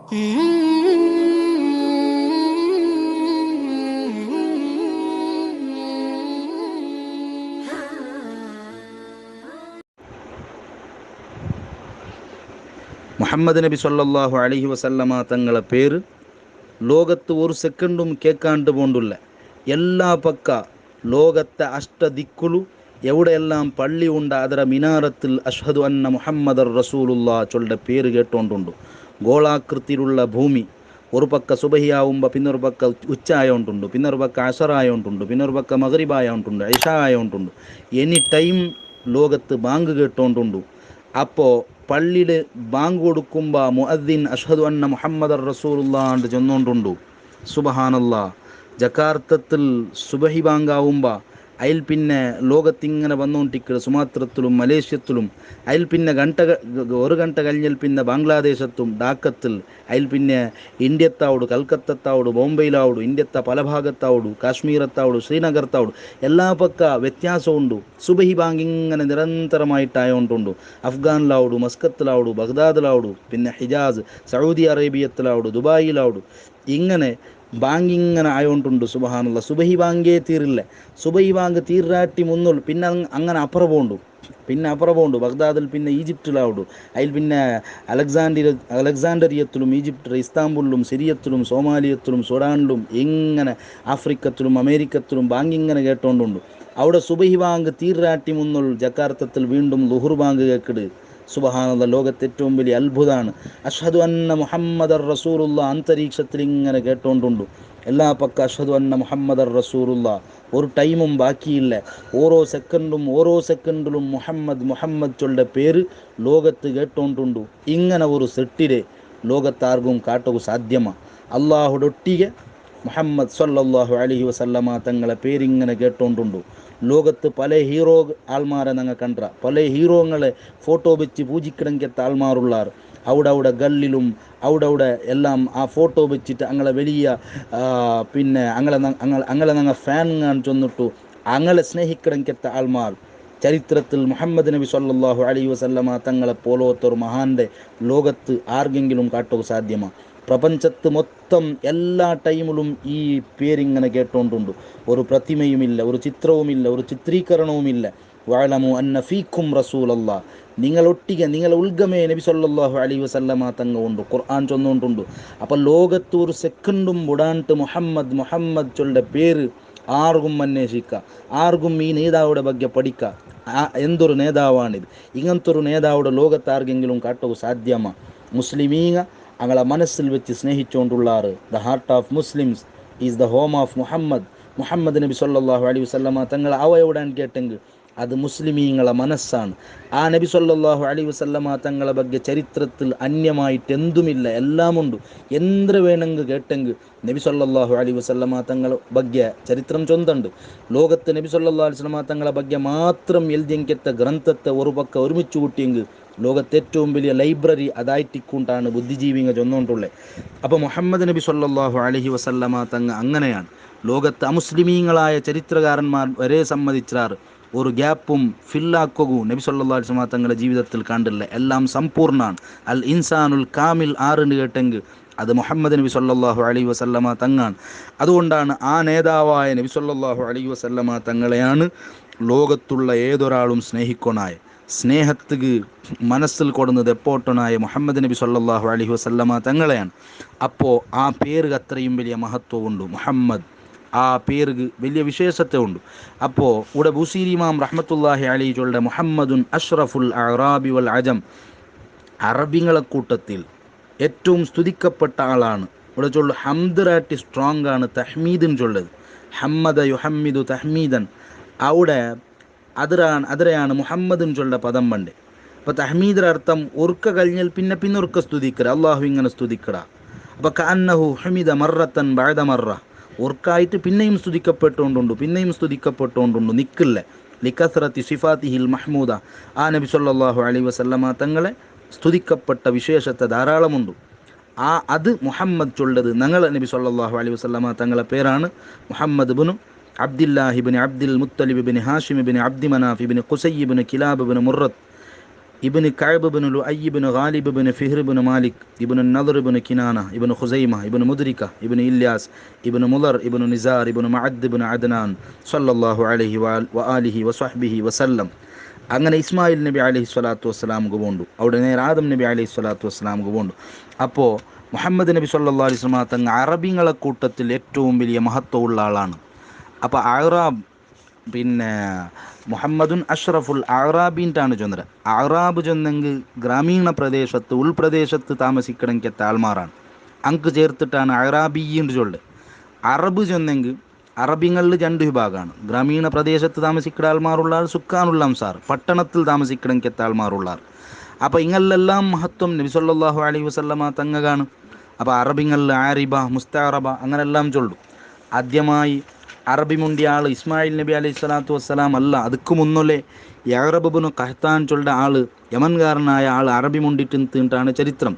Muhammad Nabi സല്ലല്ലാഹു അലൈഹി വസല്ലമ തങ്ങളെ പേര് ലോകത്ത് ഒരു സെക്കൻഡും കേൾക്കാണ്ട് പോണ്ടുള്ള എല്ലാ പക്ക ലോകത്തെ അഷ്ടദിക്കുലു എവിടെയെല്ലാം പള്ളി ഉണ്ട് ಅದರ മിനാരത്തിൽ അഷ്ഹദു അന്ന മുഹമ്മദർ റസൂലുള്ള ചൊല്ലുടെ പേര് കേട്ടോണ്ടുണ്ട്. ഗോളാകൃതിയിലുള്ള ഭൂമി ഒരു പക്ക സുബഹിയാവുമ്പോൾ പിന്നൊരു പക്ക ഉച്ച ആയോണ്ടുണ്ട്, പിന്നൊരു പക്ക അസറായോണ്ടുണ്ട്, പിന്നൊരു പക്ക മഗ്രിബായോണ്ടുണ്ട്, ഇഷ ആയോണ്ടുണ്ട്. എനി ടൈം ലോകത്ത് ബാങ്ക് കേട്ടോണ്ടുണ്ട്. അപ്പോൾ പള്ളിയിൽ ബാങ്ക് കൊടുക്കുമ്പോൾ മുഅദ്ദിൻ അഷ്ഹദു അന്ന മുഹമ്മദർ റസൂലുള്ള എന്ന് ചൊന്നുകൊണ്ടുണ്ട്. സുബ്ഹാനല്ലാ. ജക്കാർത്തത്തിൽ സുബഹി ബാങ്കാവുമ്പോൾ അതിൽ പിന്നെ ലോകത്തിങ്ങനെ വന്നുകൊണ്ടിരിക്കുക സുമാത്രത്തിലും മലേഷ്യത്തിലും അതിൽ പിന്നെ ഒരു ഗಂಟ കഴിഞ്ഞാൽ പിന്നെ ബാംഗ്ലാദേശത്തും ഡാക്കത്തിൽ അതിൽ പിന്നെ ഇന്ത്യത്താവോട് കൽക്കത്തത്താവോട് ബോംബെയിലാവോട് ഇന്ത്യത്തെ പല ഭാഗത്താവോട് കാശ്മീരത്താവോട് ശ്രീനഗർത്താവോട് എല്ലാ പക്ക വ്യത്യാസമുണ്ട്. സുബഹി ബാങ്ക് ഇങ്ങനെ നിരന്തരമായിട്ടായോണ്ടുണ്ട്. അഫ്ഗാനിലാവോട് മസ്കത്തിലാവോട് ബഗ്ദാദിലാവോട് പിന്നെ ഹിജാസ് സൗദി അറേബ്യത്തിലാവോട് ദുബായിലാവോട് ഇങ്ങനെ ബാങ്കിങ്ങനെ ആയോണ്ടുണ്ട്. സുബ്ഹാനല്ലാഹ്. സുബഹി ബാങ്കേ തീരില്ല. സുബഹി ബാങ്ക് തീരാട്ടി മുന്നുള്ളൂ. പിന്നെ അങ്ങനെ അപ്പുറം പോണ്ട് ബഗ്ദാദിൽ പിന്നെ ഈജിപ്തിലാവോട് അതിൽ പിന്നെ അലക്സാണ്ടറിയത്തിലും ഈജിപ്തിലും ഇസ്താംബുളിലും സിറിയത്തിലും സോമാലിയത്തിലും സുഡാനിലും ഇങ്ങനെ ആഫ്രിക്കത്തിലും അമേരിക്കത്തിലും ബാങ്ക് ഇങ്ങനെ കേട്ടോണ്ടുണ്ട്. അവിടെ സുബഹി ബാങ്ക് തീരാട്ടി മുന്നുള്ളൂ. ജക്കാർത്തത്തിൽ വീണ്ടും ലുഹുർ ബാങ്ക് കേൾക്കിട്. സുബ്ഹാനല്ലാഹ്. ലോകത്തെ ഏറ്റവും വലിയ അത്ഭുതമാണ്. അഷ്ഹദു അന്ന മുഹമ്മദർ റസൂലുള്ള അന്തരീക്ഷത്തിൽ ഇങ്ങനെ കേട്ടോണ്ടുണ്ട്. എല്ലാ പക്ക അഷ്ഹദു അന്ന മുഹമ്മദർ റസൂലുള്ള. ഒരു ടൈമും ബാക്കിയില്ല. ഓരോ സെക്കൻഡിലും മുഹമ്മദ് ചൊല്ലുടെ പേര് ലോകത്ത് കേട്ടോണ്ടുണ്ട്. ഇങ്ങനെ ഒരു സെട്ടിരെ ലോകത്താർക്കും കാട്ടുക സാധ്യമാ. അള്ളാഹുടൊട്ടിಗೆ മുഹമ്മദ് സല്ലല്ലാഹു അലൈഹി വസല്ലമ തങ്ങളെ പേരിങ്ങനെ കേട്ടോണ്ടുണ്ട്. ലോകത്ത് പല ഹീറോ ആൾമാരെ ഞങ്ങൾ കണ്ട പല ഹീറോങ്ങളെ ഫോട്ടോ വെച്ച് പൂജിക്കണമെങ്കിൽ ആൾമാരുള്ളാർ. അവിടെ ഗല്ലിലും അവിടെ എല്ലാം ആ ഫോട്ടോ വെച്ചിട്ട് അങ്ങളെ വലിയ പിന്നെ അങ്ങളെ ഞങ്ങൾ ഫാൻ ചെന്നിട്ടു അങ്ങളെ സ്നേഹിക്കണമെങ്കിൽ ആൾമാർ ചരിത്രത്തിൽ മുഹമ്മദ് നബി സല്ലല്ലാഹു അലൈഹി വസല്ലമ തങ്ങളെ പോലോത്തൊരു മഹാന്റെ ലോകത്ത് ആർക്കെങ്കിലും കാട്ടുക സാധ്യമാ? പ്രപഞ്ചത്ത് മൊത്തം എല്ലാ ടൈമിലും ഈ പേരിങ്ങനെ കേട്ടോണ്ടുണ്ട്. ഒരു പ്രതിമയുമില്ല, ഒരു ചിത്രവുമില്ല, ഒരു ചിത്രീകരണവുമില്ല. വഅലമു അന്ന ഫീക്കും റസൂലല്ലാഹ്. നിങ്ങളൊട്ടിಗೆ നിങ്ങളെ ഉൽഗമേ നബി സല്ലല്ലാഹു അലൈഹി വസല്ലമ തങ്ങ ഉണ്ട്. ഖുർആൻ ചൊന്നുകൊണ്ടുണ്ട്. അപ്പോൾ ലോകത്ത് ഒരു സെക്കൻഡും വിടാണ്ട് മുഹമ്മദ് ചൊല്ലുടെ പേര് ആർക്കും അന്വേഷിക്കുക, ആർക്കും ഈ നേതാവുടെ ಬಗ್ಗೆ പഠിക്കുക. എന്തൊരു നേതാവാണിത്, ഇങ്ങനത്തെ ഒരു നേതാവുടെ ലോകത്ത് ആർക്കെങ്കിലും കാട്ടുക സാധ്യമാ? മുസ്ലിമീങ്ങ അങ്ങളെ മനസ്സിൽ വെച്ച് സ്നേഹിച്ചുകൊണ്ടുള്ളാറ്. The heart of Muslims is the home of Muhammad Nabi സല്ലല്ലാഹു അലൈഹി വസല്ലമ തങ്ങൾ അവയോടാൻ കേട്ടെങ്കിൽ അത് മുസ്ലിമീങ്ങളെ മനസ്സാണ്. ആ നബി സല്ലല്ലാഹു അലൈഹി വസല്ലമ തങ്ങളെ ಬಗ್ಗೆ ചരിത്രത്തിൽ അന്യമായിട്ട് എന്തുമില്ല, എല്ലാമുണ്ട്. എന്ത് വേണമെങ്കിൽ കേട്ടെങ്കിൽ നബി സല്ലല്ലാഹു അലൈഹി വസല്ലമ തങ്ങളെ ಬಗ್ಗೆ ചരിത്രം ചൊന്തുണ്ട്. ലോകത്ത് നബി സല്ലല്ലാഹു അലൈഹി വസല്ലമ തങ്ങളെ ಬಗ್ಗೆ മാത്രം എഴുതിയെങ്കിലത്തെ ഗ്രന്ഥത്തെ ഒരു പക്ക ഒരുമിച്ച് കൂട്ടിയെങ്കിൽ ലോകത്തെ ഏറ്റവും വലിയ ലൈബ്രറി അതായിട്ടിക്കൊണ്ടാണ് ബുദ്ധിജീവികൾ ചൊന്നുകൊണ്ടുള്ളത്. അപ്പോൾ മുഹമ്മദ് നബി സല്ലല്ലാഹു അലൈഹി വസല്ലമ തങ്ങൾ അങ്ങനെയാണ്. ലോകത്ത് അമുസ്ലിമീങ്ങളായ ചരിത്രകാരന്മാർ വരെ സമ്മതിച്ചാറ് ഒരു ഗ്യാപ്പും ഫില്ലാക്കുകയും നബി സല്ലല്ലാഹു അലൈഹി വസല്ലമ തങ്ങളുടെ ജീവിതത്തിൽ കണ്ടില്ല. എല്ലാം സമ്പൂർണ്ണമാണ്. അൽ ഇൻസാനുൽ കാമിൽ ആറിന് കേട്ടെങ്കിൽ അത് മുഹമ്മദ് നബി സല്ലല്ലാഹു അലൈഹി വസല്ലമ തങ്ങാണ്. അതുകൊണ്ടാണ് ആ നേതാവായ നബി സല്ലല്ലാഹു അലൈഹി വസല്ലമ തങ്ങളെയാണ് ലോകത്തുള്ള ഏതൊരാളും സ്നേഹിക്കൊണായ സ്നേഹത്തിന് മനസ്സിൽ കൊടുന്നത് എപ്പോട്ടനായ മുഹമ്മദ് നബി സല്ലല്ലാഹു അലൈഹി വസല്ലമ തങ്ങളെയാണ്. അപ്പോൾ ആ പേര് അത്രയും വലിയ മഹത്വമുണ്ട്. മുഹമ്മദ് ആ പേർക്ക് വലിയ വിശേഷത്തെ ഉണ്ട്. അപ്പോൾ ഇവിടെ ബുസീരി ഇമാം റഹ്മത്തുള്ളാഹി അലൈഹി ചൊല്ലുടെ മുഹമ്മദുൻ അഷ്റഫുൽ അറാബി വൽ അജം, അറബിങ്ങളെ കൂട്ടത്തിൽ ഏറ്റവും സ്തുതിക്കപ്പെട്ട ആളാണ്. ഇവിടെ ചൊല്ലു ഹംദറാട്ടി സ്ട്രോങ് ആണ്. തഹ്മീദൻ ചൊല്ലത് ഹമ്മദ യുഹമ്മിദു തഹ്മീദൻ. അവിടെ അതിരെയാണ് മുഹമ്മദൻ ചൊല്ലുടെ പദം പണ്ട്. അപ്പോൾ തഹ്മീദിൻ്റെ അർത്ഥം ഉറുക്ക കഴിഞ്ഞാൽ പിന്നെ ഉറുക്ക സ്തുതിക്കട, അള്ളാഹു ഇങ്ങനെ സ്തുതിക്കട. അപ്പോൾ കഅന്നഹു ഹുമിദ മറത്തൻ ബഅദ മറ, ഉർക്കായിട്ട് പിന്നെയും സ്തുതിക്കപ്പെട്ടുകൊണ്ടുണ്ട് നിൽക്കില്ല. ലികസ്റത്തി സിഫാത്തിഹിൽ മഹ്മൂദ, ആ നബി സല്ലല്ലാഹു അലൈഹി വസല്ലമ തങ്ങളെ സ്തുതിക്കപ്പെട്ട വിശേഷത്തെ ധാരാളമുണ്ട്. അത് മുഹമ്മദ് ചൊല്ലത് ഞങ്ങൾ നബി സല്ലല്ലാഹു അലൈഹി വസല്ലമ തങ്ങളെ പേരാണ് മുഹമ്മദ് ഇബ്നു അബ്ദില്ലാഹി ഇബ്നു അബ്ദുൽ മുത്തലിബ് ഇബ്നു ഹാഷിം ഇബ്നു അബ്ദി മനാഫ് ഇബ്നു ഖുസൈ ഇബ്നു കിലാബ് ഇബ്നു മുറത്ത് ഇബ്നു കഅബ് ഇബ്നു ലുഅയ് ഇബ്നു ഗാലിബ് ഇബ്നു ഫിഹ്ർ ഇബ്നു മാലിക് ഇബ്നു നദർ ഇബ്നു കിനാന ഇബ്നു ഖുസൈമ ഇബ്നു മുദ്രിക ഇബ്നു ഇല്യാസ് ഇബ്നു മുളർ ഇബ്നു നിസാർ ഇബ്നു മഅദ് ഇബ്നു അദ്നാൻ സല്ലല്ലാഹു അലൈഹി വആലിഹി വസഹ്ബിഹി വസല്ലം. അങ്ങനെ ഇസ്മായിൽ നബി അലൈഹി സ്വലാത്തു വസ്സലാമുക്ക് പോണ്ടു. അവിടെ നേരെ ആദം നബി അലൈഹി സ്വലാത്തു വസ്സലാമുക്ക് പോണ്ടു. അപ്പോൾ മുഹമ്മദ് നബി സല്ലല്ലാഹു അലൈഹി വസല്ലം തങ്ങൾ അറബികളെ കൂട്ടത്തിൽ ഏറ്റവും വലിയ മഹത്വമുള്ള ആളാണ്. അപ്പോൾ അറാബ് പിന്നെ മുഹമ്മദുൻ അഷ്റഫുൽ അറാബിൻ്റാണ് ചൊന്നര. അറാബ് ചൊന്നെങ്കിൽ ഗ്രാമീണ പ്രദേശത്ത് ഉൾപ്രദേശത്ത് താമസിക്കണമെങ്കിൽ താൽമാറാണ്. അങ്ക് ചേർത്തിട്ടാണ് അറാബിൻ്റെ ചൊല്ല്. അറബ് ചൊന്നെങ്കിൽ അറബികളിൽ രണ്ട് വിഭാഗമാണ്. ഗ്രാമീണ പ്രദേശത്ത് താമസിക്കുന്ന ആൾമാരുള്ള ആൾ, സുക്കാനുള്ള അംസാർ പട്ടണത്തിൽ താമസിക്കണമെങ്കിൽ ആൾമാരുള്ള ആൾ. അപ്പോൾ ഇങ്ങനെല്ലാം മഹത്വം നബി സല്ലല്ലാഹു അലൈഹി വസല്ലമ തങ്ങകാണ്. അപ്പോൾ അറബിങ്ങളിൽ ആരിബ മുസ്താറബ അങ്ങനെല്ലാം ചൊല്ലു. ആദ്യമായി അറബി മുണ്ടിയ ആൾ ഇസ്മായിൽ നബി അലൈഹി സ്വലാത്തു വസ്സലാം അല്ല, അതുക്ക് മുന്നോലെ യഅ്റബുബ്നു ഖഹ്താൻ ചൊല്ലുന്ന ആൾ, യമൻകാരനായ ആൾ അറബി മുണ്ടിട്ടാണ് ചരിത്രം.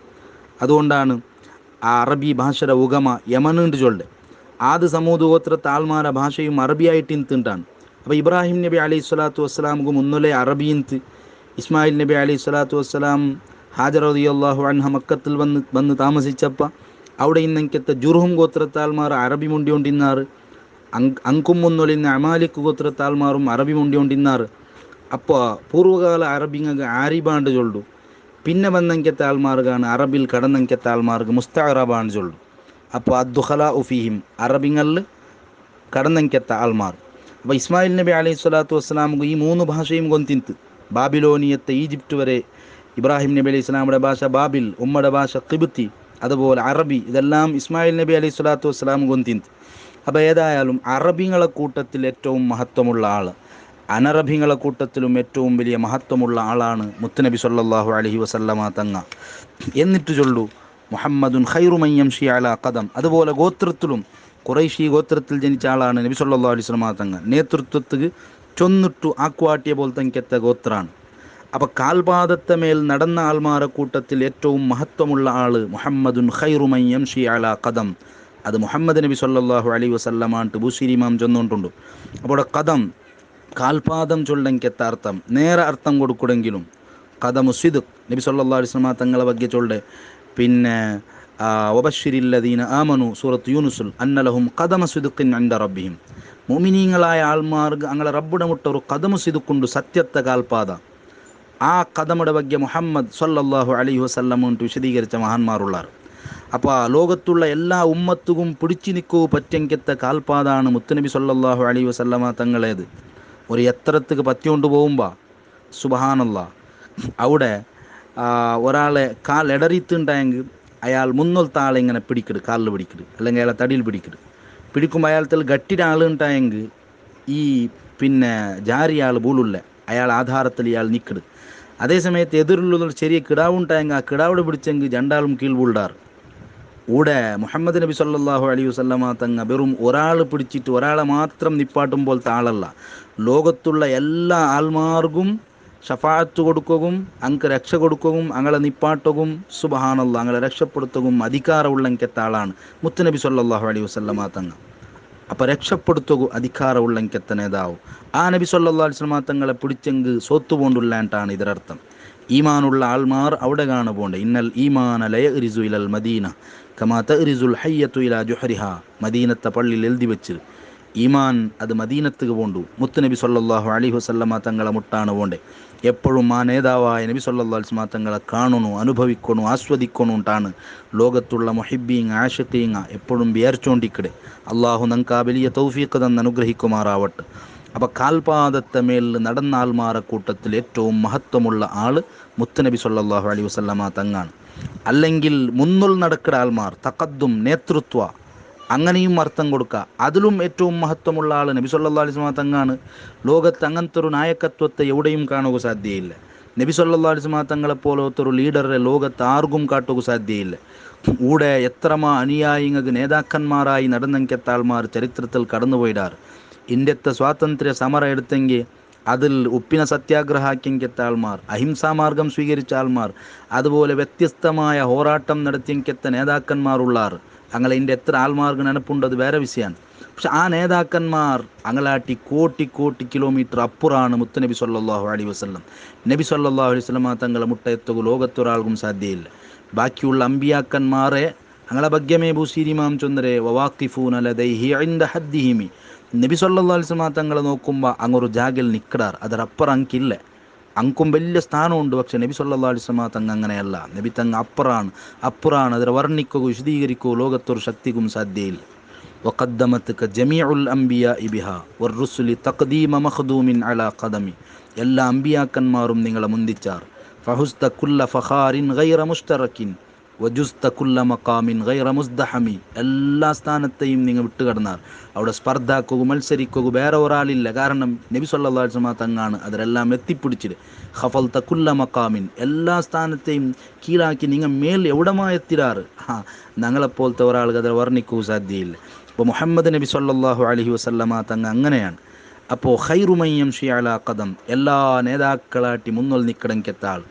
അതുകൊണ്ടാണ് ആ അറബി ഭാഷയുടെ ഉഗമ യമനുണ്ട് ചൊല്ല്. ആദ്യ സമൂത് ഗോത്രത്തെ ആൾമാരുടെ ഭാഷയും അറബിയായിട്ട് ഇന്നിട്ടാണ്. അപ്പോൾ ഇബ്രാഹിം നബി അലൈഹി സ്വലാത്തു വസ്സലാമുക്ക് മുന്നോലെ അറബിയിന്ത്. ഇസ്മായിൽ നബി അലൈഹി സ്വലാത്തു വസ്സലാം ഹാജർ റളിയല്ലാഹു അൻഹ മക്കത്തിൽ വന്ന് താമസിച്ചപ്പോൾ അവിടെ ഇന്നത്തെ ജുർഹും ഗോത്രത്താൽമാർ അറബി മുണ്ടിക്കൊണ്ടിരുന്നാറ്. അങ്കും മുന്നൊലിന്ന് അമാലിക് ഗോത്രത്താൽമാറും അറബി മുണ്ടിക്കൊണ്ടിരുന്നാറ്. അപ്പോൾ പൂർവ്വകാല അറബിങ്ങൾക്ക് ആരിബാണ്ട് ചൊല്ലു. പിന്നെ വന്നെങ്കത്തെ ആൾമാർക്കാണ് അറബിൽ കടന്നെങ്കത്തെ ആൾമാർക്ക് മുസ്തഅറബാണ് ചൊല്ലു. അപ്പോൾ അദ്ദുഖല ഉഫീഹിം അറബിങ്ങളിൽ കടന്നെങ്കത്തെ ആൾമാർ. അപ്പോൾ ഇസ്മായിൽ നബി അലൈഹി സ്വലാത്തു വസ്സലാമുക്ക് ഈ മൂന്ന് ഭാഷയും കൊന്തിന്ത്. ബാബിലോണിയത്തെ ഈജിപ്റ്റ് വരെ ഇബ്രാഹിം നബി അലൈഹി സ്വലാമുടെ ഭാഷ ബാബിൽ, ഉമ്മയുടെ ഭാഷ ഖിബ്തി, അതുപോലെ അറബി, ഇതെല്ലാം ഇസ്മായിൽ നബി അലൈഹി സ്വലാത്തു വസ്സലാം കൊന്തിന്ത്. അപ്പോൾ ഏതായാലും അറബികളെ കൂട്ടത്തിൽ ഏറ്റവും മഹത്വമുള്ള ആൾ, അനറബികളെ കൂട്ടത്തിലും ഏറ്റവും വലിയ മഹത്വമുള്ള ആളാണ് മുത്തുനബി സല്ലല്ലാഹു അലൈഹി വസല്ലമ തങ്ങ. എന്നിട്ട് ചൊല്ലു മുഹമ്മദുൻ ഖൈറു മൻ യംശി അലാ ഖദം. അതുപോലെ ഗോത്രത്തിലും ഖുറൈശി ഗോത്രത്തിൽ ജനിച്ച ആളാണ് നബി സല്ലല്ലാഹു അലൈഹി വസല്ലമ തങ്ങ. നേതൃത്വത്തിൽ ചൊന്നിട്ടു ആക്കുവാട്ടിയ പോലെ തനിക്കത്തെ ഗോത്രാണ്. അപ്പോൾ കാൽപാദത്തെ മേൽ നടന്ന ആൾമാരെ കൂട്ടത്തിൽ ഏറ്റവും മഹത്വമുള്ള ആൾ മുഹമ്മദുൻ ഖൈറു മൻ യംശി അലാ ഖദം. അത് മുഹമ്മദ് നബി സല്ലല്ലാഹു അലൈഹി വസല്ലമാണ്ട് ബുസീരി ഇമാം ചൊന്നുകൊണ്ടുണ്ട്. അപ്പോൾ ഖദം കാൽപാദം ചൊല്ലെങ്കത്തെ അർത്ഥം നേരെ അർത്ഥം കൊടുക്കുമെങ്കിലും ഖദമു സിദ്ഖ് നബി സല്ലല്ലാഹു അലൈഹി വസല്ലമ തങ്ങളെ ಬಗ್ಗೆ ചൊല്ലെ. പിന്നെ വബശ്ശിരില്ലദീന ആമനു സൂറത്ത് യൂനുസുൽ അന്നലഹും ഖദമ സിദ്ഖിൻ ഇൻദ റബ്ബിഹിം. മുഅ്മിനീങ്ങളായ ആൾമാർക്ക് അങ്ങളെ റബ്ബുടെ മുട്ടൊരു ഖദമു സിദ്ഖുണ്ട്, സത്യത്തെ കാൽപാത. ആ ഖദമുടെ ಬಗ್ಗೆ മുഹമ്മദ് സല്ലല്ലാഹു അലൈഹി വസല്ലം വിശദീകരിച്ച മഹാന്മാരുള്ളാർ. അപ്പോൾ ലോകത്തുള്ള എല്ലാ ഉമ്മത്തും പിടിച്ചു നിൽക്കൂ പറ്റെങ്കത്തെ കാൽപാതാണ് മുത്തുനബി സല്ലല്ലാഹു അലൈഹി വസല്ലമ തങ്ങളേത്. ഒരു എത്രത്തേക്ക് പറ്റിക്കൊണ്ട് പോകുമ്പോൾ സുബ്ഹാനല്ലാഹ്, അവിടെ ഒരാളെ കാൽ ഇടറിയിട്ടുണ്ടായെങ്കിൽ അയാൾ മുന്നോലത്തെ ആളെ ഇങ്ങനെ പിടിക്കിട്, കാലിൽ പിടിക്കിട്, അല്ലെങ്കിൽ അയാളെ തടിയിൽ പിടിക്കുമ്പോൾ അയാളത്തിൽ ഗട്ടിയുടെ ആളുണ്ടായെങ്കിൽ ഈ പിന്നെ ജാരിയ ആൾ ബൂളുള്ള അയാൾ ആധാരത്തിൽ ഇയാൾ നിൽക്കിട്. അതേസമയത്ത് എതിരുള്ള ചെറിയ കിടാവുണ്ടായെങ്കിൽ ആ കിടാവിടെ പിടിച്ചെങ്കിൽ രണ്ടാളും കീഴ് ബൂൾഡാർ. കൂടെ മുഹമ്മദ് നബി സല്ലല്ലാഹു അലൈഹി വസല്ലമ തങ്ങ വെറും ഒരാൾ പിടിച്ചിട്ട് ഒരാളെ മാത്രം നിപ്പാട്ടും പോലത്തെ ആളല്ല. ലോകത്തുള്ള എല്ലാ ആൾമാർക്കും ഷഫാഅത്ത് കൊടുക്കുകയും അങ്ക് രക്ഷ കൊടുക്കുകയും അങ്ങളെ നിപ്പാട്ടവും സുബ്ഹാനല്ലാഹ് അങ്ങളെ രക്ഷപ്പെടുത്തുകയും അധികാരമുള്ളെങ്കത്തെ ആളാണ് മുത്തുനബി സല്ലല്ലാഹു അലൈഹി വസല്ലമ തങ്ങ. അപ്പോൾ രക്ഷപ്പെടുത്തുക അധികാരമുള്ളെങ്കത്തെ നേതാവ് ആ നബി സല്ലല്ലാഹു അലൈഹി വസല്ലമ തങ്ങളെ പിടിച്ചെങ്കിൽ സ്വത്തുപോണ്ടുള്ളായിട്ടാണ് ഇതിനർത്ഥം. ഈമാനുള്ള ആൾമാർ അവിടെ കാണു പോണ്ടേ. ഇന്നൽ ഈമാന ലയറിസു ഇലൽ മദീന കമാ തറിസുൽ ഹയ്യത്തു ഇലാ ജുഹരിഹ. മദീനത്തെ പള്ളിയിൽ എഴുതി വെച്ച് ഈമാൻ അത് മദീനത്തുക്ക് പോണ്ടു. മുത്തുനബി സല്ലല്ലാഹു അലൈഹി വസല്ലമ തങ്ങളെ മുട്ടാണ് പോണ്ടേ. എപ്പോഴും ആ നേതാവായ നബി സല്ലല്ലാഹു അലൈഹി വസല്ലമ തങ്ങളെ കാണണു, അനുഭവിക്കണു, ആസ്വദിക്കണുണ്ടാണ് ലോകത്തുള്ള മുഹിബ്ബീങ്ങ ആഷിഖീങ്ങ എപ്പോഴും വിചാരിച്ചുകൊണ്ടിരിക്കടെ. അള്ളാഹു നമുക്ക് ആ വലിയ തൗഫീഖ് തന്ന് അനുഗ്രഹിക്കുമാറാവട്ടെ. അപ്പോൾ കാൽപാദത്തെ മേൽ നടന്ന ആൾമാരെ കൂട്ടത്തിൽ ഏറ്റവും മഹത്വമുള്ള ആൾ മുത്തുനബി സല്ലല്ലാഹു അലൈഹി വസല്ലമ തങ്ങാണ്. അല്ലെങ്കിൽ മുന്നിൽ നടക്കുന്ന ആൾമാർ തഖദ്ദും നേതൃത്വ അങ്ങനെയും അർത്ഥം കൊടുക്കുക. അതിലും ഏറ്റവും മഹത്വമുള്ള ആൾ നബി സല്ലല്ലാഹു അലൈഹി വസല്ലമ തങ്ങാണ്. ലോകത്ത് അങ്ങനത്തെ ഒരു നായകത്വത്തെ എവിടെയും കാണുക സാധ്യയില്ല. നബി സല്ലല്ലാഹു അലൈഹി വസല്ലമ തങ്ങളെപ്പോലത്തെ ഒരു ലീഡറെ ലോകത്ത് ആർക്കും കാട്ടുക സാധ്യയില്ല. കൂടെ എത്രമാ അനുയായിങ്ങൾക്ക് നേതാക്കന്മാരായി നടന്നെങ്കത്തെ ആൾമാർ ചരിത്രത്തിൽ കടന്നുപോയിടാറ്. ഇന്ത്യത്തെ സ്വാതന്ത്ര്യ സമരം എടുത്തെങ്കിൽ അതിൽ ഉപ്പിന സത്യാഗ്രഹ ആക്കിയെങ്കത്തെ ആൾമാർ, അഹിംസാമാർഗം സ്വീകരിച്ച ആൾമാർ, അതുപോലെ വ്യത്യസ്തമായ പോരാട്ടം നടത്തിയെങ്കത്തെ നേതാക്കന്മാരുള്ളാർ. അങ്ങനെ ഇതിൻ്റെ എത്ര ആൾമാർക്ക് നെനപ്പുണ്ട് അത് വേറെ വിഷയമാണ്. പക്ഷെ ആ നേതാക്കന്മാർ അങ്ങലാട്ടി കോട്ടി കിലോമീറ്റർ അപ്പുറമാണ് മുത്തുനബി സല്ലല്ലാഹു അലൈഹി വസല്ലം. നബി സല്ലല്ലാഹു അലൈഹി വസല്ലമ തങ്ങളെ മുട്ടെത്തുക ലോകത്തൊരാൾക്കും സാധ്യയില്ല. ബാക്കിയുള്ള അമ്പിയാക്കന്മാരെ അങ്ങളെ ബഗ്യമേ ബൂസീരിമാം ചൊന്നരെ വവാഖിഫൂന ലദൈഹി ഇൻദ ഹദ്ദിഹിമി. നബി സല്ലല്ലാഹു അലൈഹി വസല്ലമ തങ്ങളെ നോക്കുമ്പോൾ അങ്ങൊരു ജാഗിൽ നിൽക്കടാർ, അതരപ്പുറം അങ്കില്ല. അങ്കും വലിയ സ്ഥാനമുണ്ട്. പക്ഷെ നബി സല്ലല്ലാഹു അലൈഹി വസല്ലമ തങ്ങ അങ്ങനെയല്ല. നബി തങ്ങ അപ്പുറാണ് അതിനെ വർണ്ണിക്കുകയോ വിശദീകരിക്കുകയോ ലോകത്തൊരു ശക്തിക്കും സാധ്യയില്ല. വഖദ്ദമത്ക ജമീഉൽ അംബിയാഇ ബിഹാ വറുസുലി തഖ്ദീമ മഖ്ദൂമിൻ അലാ ഖദമി. എല്ലാ അമ്പിയാക്കന്മാരും നിങ്ങളെ മുന്തിച്ചാർ. ഫഹുസ്ത കുല്ല ഫഖാരിൻ ഗൈറ മുസ്തറക്കിൻ വജുസ്ത കുല്ല മഖാമിൻ ഗൈറ മുസ്ദഹമി. എല്ലാ സ്ഥാനത്തെയും നിങ്ങൾ വിട്ടുകടന്നാർ. അവിടെ സ്പർദ്ധാക്കുക മത്സരിക്കുക വേറെ ഒരാളില്ല. കാരണം നബി സല്ലല്ലാഹു അലൈഹി വസല്ലം തങ്ങാണ് അതിലെല്ലാം എത്തിപ്പിടിച്ചിട്ട്. ഖഫൽത കുല്ല മഖാമിൻ, എല്ലാ സ്ഥാനത്തെയും കീഴാക്കി നിങ്ങൾ മേൽ എവിടമായെത്തിരാറ്. ഞങ്ങളെപ്പോലത്തെ ഒരാൾക്ക് അത് വർണ്ണിക്കുക സാധ്യയില്ല. അപ്പോൾ മുഹമ്മദ് നബി സല്ലല്ലാഹു അലൈഹി വസല്ലമ തങ്ങ അങ്ങനെയാണ്. അപ്പോൾ ഖൈറു മൻ യംശി അലാ ഖദം, എല്ലാ നേതാക്കളാട്ടി മുന്നോൽ നിൽക്കടങ്കെത്താൾ.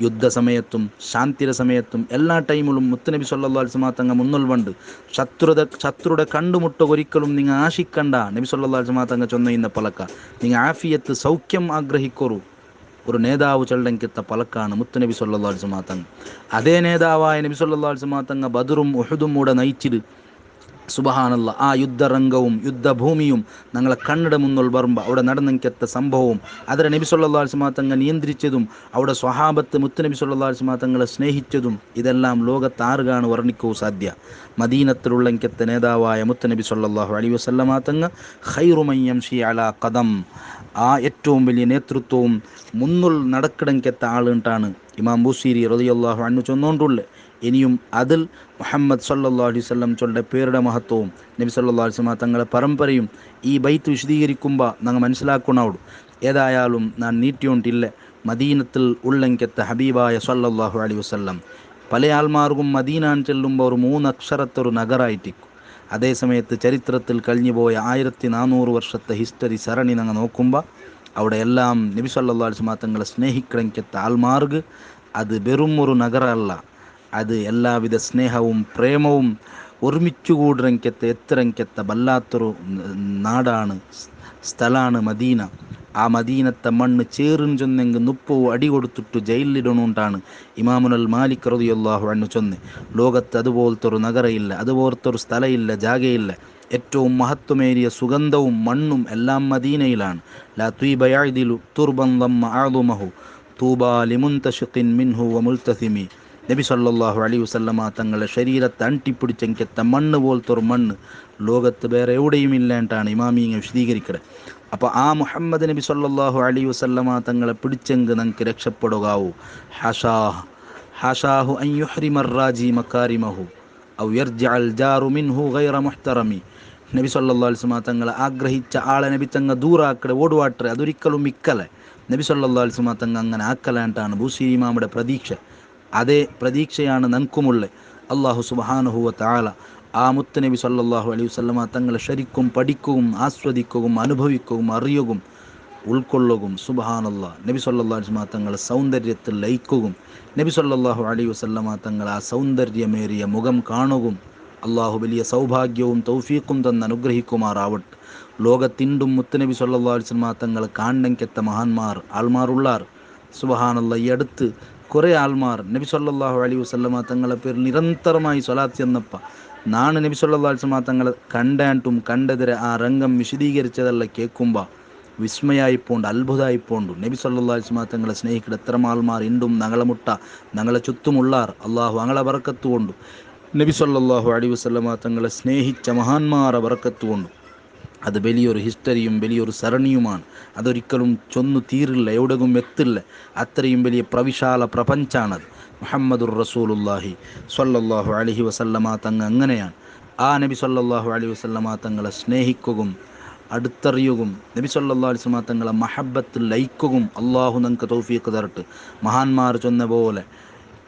യുദ്ധസമയത്തും ശാന്തിയുടെ സമയത്തും എല്ലാ ടൈമിലും മുത്തുനബി സല്ലല്ലാഹു അലൈഹി വസല്ലമ തങ്ങ മുന്നോൽ വണ്ട്. ശത്രുടെ കണ്ടുമുട്ട ഒരിക്കലും നിങ്ങൾ ആശിക്കണ്ട. നബി സല്ലല്ലാഹു അലൈഹി വസല്ലമ തങ്ങ ചൊന്ന ഇന്ന പലക്ക നിങ്ങൾ ആഫിയത്ത് സൗഖ്യം ആഗ്രഹിക്കൊരു ഒരു നേതാവ് ചൊല്ലങ്കെത്ത പലക്കാണ് മുത്തുനബി സല്ലല്ലാഹു അലൈഹി വസല്ലമ തങ്ങ. അതേ നേതാവായ നബി സല്ലല്ലാഹു അലൈഹി വസല്ലമ തങ്ങ ബദറും ഉഹുദും കൂടെ നയിച്ചിട്ട് സുബ്ഹാനല്ലാഹ് ആ യുദ്ധരംഗവും യുദ്ധഭൂമിയും ഞങ്ങളെ കണ്ണിട മുന്നിൽ വരുമ്പോൾ അവിടെ നടന്നെത്ത സംഭവവും അതിനെ നബി സല്ലല്ലാഹു അലൈഹി വസല്ലമ തങ്ങൾ നിയന്ത്രിച്ചതും അവിടെ സ്വഹാബത്ത് മുത്തുനബി സല്ലല്ലാഹു അലൈഹി വസല്ലമ തങ്ങളെ സ്നേഹിച്ചതും ഇതെല്ലാം ലോകത്ത് ആർക്കാണ് വർണ്ണിക്കൂ സാധ്യ. മദീനത്തിലുള്ള നേതാവായ മുത്തുനബി സല്ലല്ലാഹു അലൈഹി വസല്ലമ തങ്ങൾ ഖൈറു മൻ യംശി അലാ ഖദം, ആ ഏറ്റവും വലിയ നേതൃത്വവും മുന്നിൽ നടക്കിടങ്കെത്ത ആളുണ്ടാണ് ഇമാം ബുസീരി റളിയല്ലാഹു അൻഹു ചൊന്നുകൊണ്ടുള്ളത്. ഇനിയും അതിൽ മുഹമ്മദ് സല്ലല്ലാഹു അലൈഹി വസല്ലം ചൊല്ലുടെ പേരുടെ മഹത്വവും നബി സല്ലല്ലാഹു അലൈഹി വസല്ലം തങ്ങളെ പരമ്പരയും ഈ ബൈത്ത് വിശദീകരിക്കുമ്പോൾ ഞങ്ങൾ മനസ്സിലാക്കണോട്. ഏതായാലും ഞാൻ നീട്ടിയോണ്ടില്ല. മദീനത്തിൽ ഉള്ളെങ്കെത്ത ഹബീബായ സല്ലല്ലാഹു അലൈഹി വസല്ലം പല ആൾമാർക്കും മദീനാൻ ചെല്ലുമ്പോൾ ഒരു 3 അക്ഷരത്തൊരു നഗറായിട്ടിക്കും. അതേസമയത്ത് ചരിത്രത്തിൽ കഴിഞ്ഞുപോയ 1400 വർഷത്തെ ഹിസ്റ്ററി സരണി ഞങ്ങൾ നോക്കുമ്പോൾ അവിടെ എല്ലാം നബി സല്ലല്ലാഹു അലൈഹി വസല്ലം തങ്ങളെ സ്നേഹിക്കണമെങ്കെത്ത ആൾമാർക്ക് അത് വെറും ഒരു നഗരമല്ല, അത് എല്ലാവിധ സ്നേഹവും പ്രേമവും ഒരുമിച്ചുകൂടരങ്കെത്ത എത്രങ്കെത്ത വല്ലാത്തൊരു നാടാണ്, സ്ഥലമാണ് മദീന. ആ മദീനത്തെ മണ്ണ് ചേറും ചൊന്നെങ്കിൽ 30 അടി കൊടുത്തിട്ട് ജയിലിലിടണുണ്ടാണ് ഇമാമുൽ മാലിക് റളിയല്ലാഹു അൻഹു ചൊന്ന്. ലോകത്ത് അതുപോലത്തൊരു നഗരയില്ല, അതുപോലത്തൊരു സ്ഥലമില്ല, ജാഗയില്ല. ഏറ്റവും മഹത്വമേറിയ സുഗന്ധവും മണ്ണും എല്ലാം മദീനയിലാണ്. ലാ ത്വീബ യഅദിലു തുർബൻ ദമ്മ അഅ്ളുമഹു തൂബാ ലിമുൻതശിഖിൻ മിൻഹു വമുൽതസിമി. നബി സല്ലല്ലാഹു അലൈഹി വസല്ലമ തങ്ങളെ ശരീരത്തെ അണ്ടിപ്പിടിച്ചെങ്കെത്ത മണ്ണ് പോലത്തൊരു മണ്ണ് ലോകത്ത് വേറെ എവിടെയും ഇല്ലാണ്ടാണ് ഇമാമിങ്ങ വിശദീകരിക്കുന്നത്. അപ്പോൾ ആ മുഹമ്മദ് നബി സല്ലല്ലാഹു അലൈഹി വസല്ലമ തങ്ങളെ പിടിച്ചെങ്ക് നമുക്ക് രക്ഷപ്പെടുകാവൂ. ഹഷാഹു അൻ യുഹ്രിമർ റാജി മക്കാരിമഹു ഔ യർജിഅൽ ജാറു മിൻഹു ഗൈറ മുഹ്തറമി. നബി സല്ലല്ലാഹു അലൈഹി വസല്ലമ തങ്ങളെ ആഗ്രഹിച്ച ആളെ നബി തങ്ങ ദൂരാക്കടെ ഓടുവാട്ടെ, അതൊരിക്കലും മിക്കലെ. നബി സല്ലല്ലാഹു അലൈഹി വസല്ലമ തങ്ങ അങ്ങനെ ആക്കലാണ്ടാണ് ബൂസീരി ഇമാമുടെ പ്രതീക്ഷ. അതേ പ്രതീക്ഷയാണ് നമുക്കുമുള്ളത്. അല്ലാഹു സുബ്ഹാനഹു വ തആല ആ മുത്ത് നബി സല്ലല്ലാഹു അലൈഹി വസല്ലമ തങ്ങളെ ശരിക്കും പഠിക്കുകയും ആസ്വദിക്കുകയും അനുഭവിക്കുകയും അറിയുകയും ഉൾക്കൊള്ളുകയും സുബ്ഹാനല്ലാഹ് നബി സല്ലല്ലാഹു അലൈഹി വസല്ലമ തങ്ങളെ സൗന്ദര്യത്തിൽ ലയിക്കുകയും നബി സല്ലല്ലാഹു അലൈഹി വസല്ലമ തങ്ങളെ ആ സൗന്ദര്യമേറിയ മുഖം കാണുകയും അള്ളാഹു വലിയ സൗഭാഗ്യവും തൗഫീഖും തന്ന് അനുഗ്രഹിക്കുമാറാവട്ടെ. ലോകത്തിണ്ടും മുത്തുനബി സല്ലല്ലാഹു അലൈഹി വസല്ലമ തങ്ങളെ കാണണമെങ്കെത്ത ആൾമാരുള്ളാർ. സുബ്ഹാനല്ലാഹ് ഈ അടുത്ത് കുറേ ആൾമാർ നബി സല്ലല്ലാഹു അലൈഹി വസല്ലമ തങ്ങളെ പേരിൽ നിരന്തരമായി സ്വലാത്ത് ചെന്നപ്പ നാണ് നബി സല്ലല്ലാഹു അലൈഹി വസല്ലമ തങ്ങളെ കണ്ടതിരെ ആ രംഗം വിശദീകരിച്ചതെല്ലാം കേൾക്കുമ്പോൾ വിസ്മയായിപ്പോണ്ട്, അത്ഭുതമായിപ്പോണ്ട്. നബി സല്ലല്ലാഹു അലൈഹി വസല്ലമ തങ്ങളെ സ്നേഹിക്കുന്ന എത്ര ആൾമാർ ഇണ്ടും ഞങ്ങളെ ഞങ്ങളെ ചുറ്റുമുള്ളാർ. അള്ളാഹു ഞങ്ങളെ ബറക്കത്ത് കൊണ്ടു നബി സല്ലല്ലാഹു അലൈഹി വസല്ലമ തങ്ങളെ സ്നേഹിച്ച മഹാന്മാരെ ബറക്കത്ത് കൊണ്ടു. അത് വലിയൊരു ഹിസ്റ്ററിയും വലിയൊരു സരണിയുമാണ്. അതൊരിക്കലും ചൊന്നു തീരില്ല, എവിടെയും എത്തില്ല. അത്രയും വലിയ പ്രവിശാല പ്രപഞ്ചാണത്. മുഹമ്മദുർ റസൂലുള്ളാഹി സ്വല്ലല്ലാഹു അലൈഹി വസല്ലമ തങ്ങൾ അങ്ങനെയാണ്. ആ നബി സല്ലല്ലാഹു അലൈഹി വസല്ലമ തങ്ങളെ സ്നേഹിക്കുകയും അടുത്തറിയുകയും നബി സല്ലല്ലാഹു അലൈഹി വസല്ലമ തങ്ങളെ മഹബ്ബത്തിൽ ലയിക്കുകയും അള്ളാഹു നമുക്ക് തൗഫീഖ് തരട്ടെ. മഹാന്മാർ ചൊന്ന പോലെ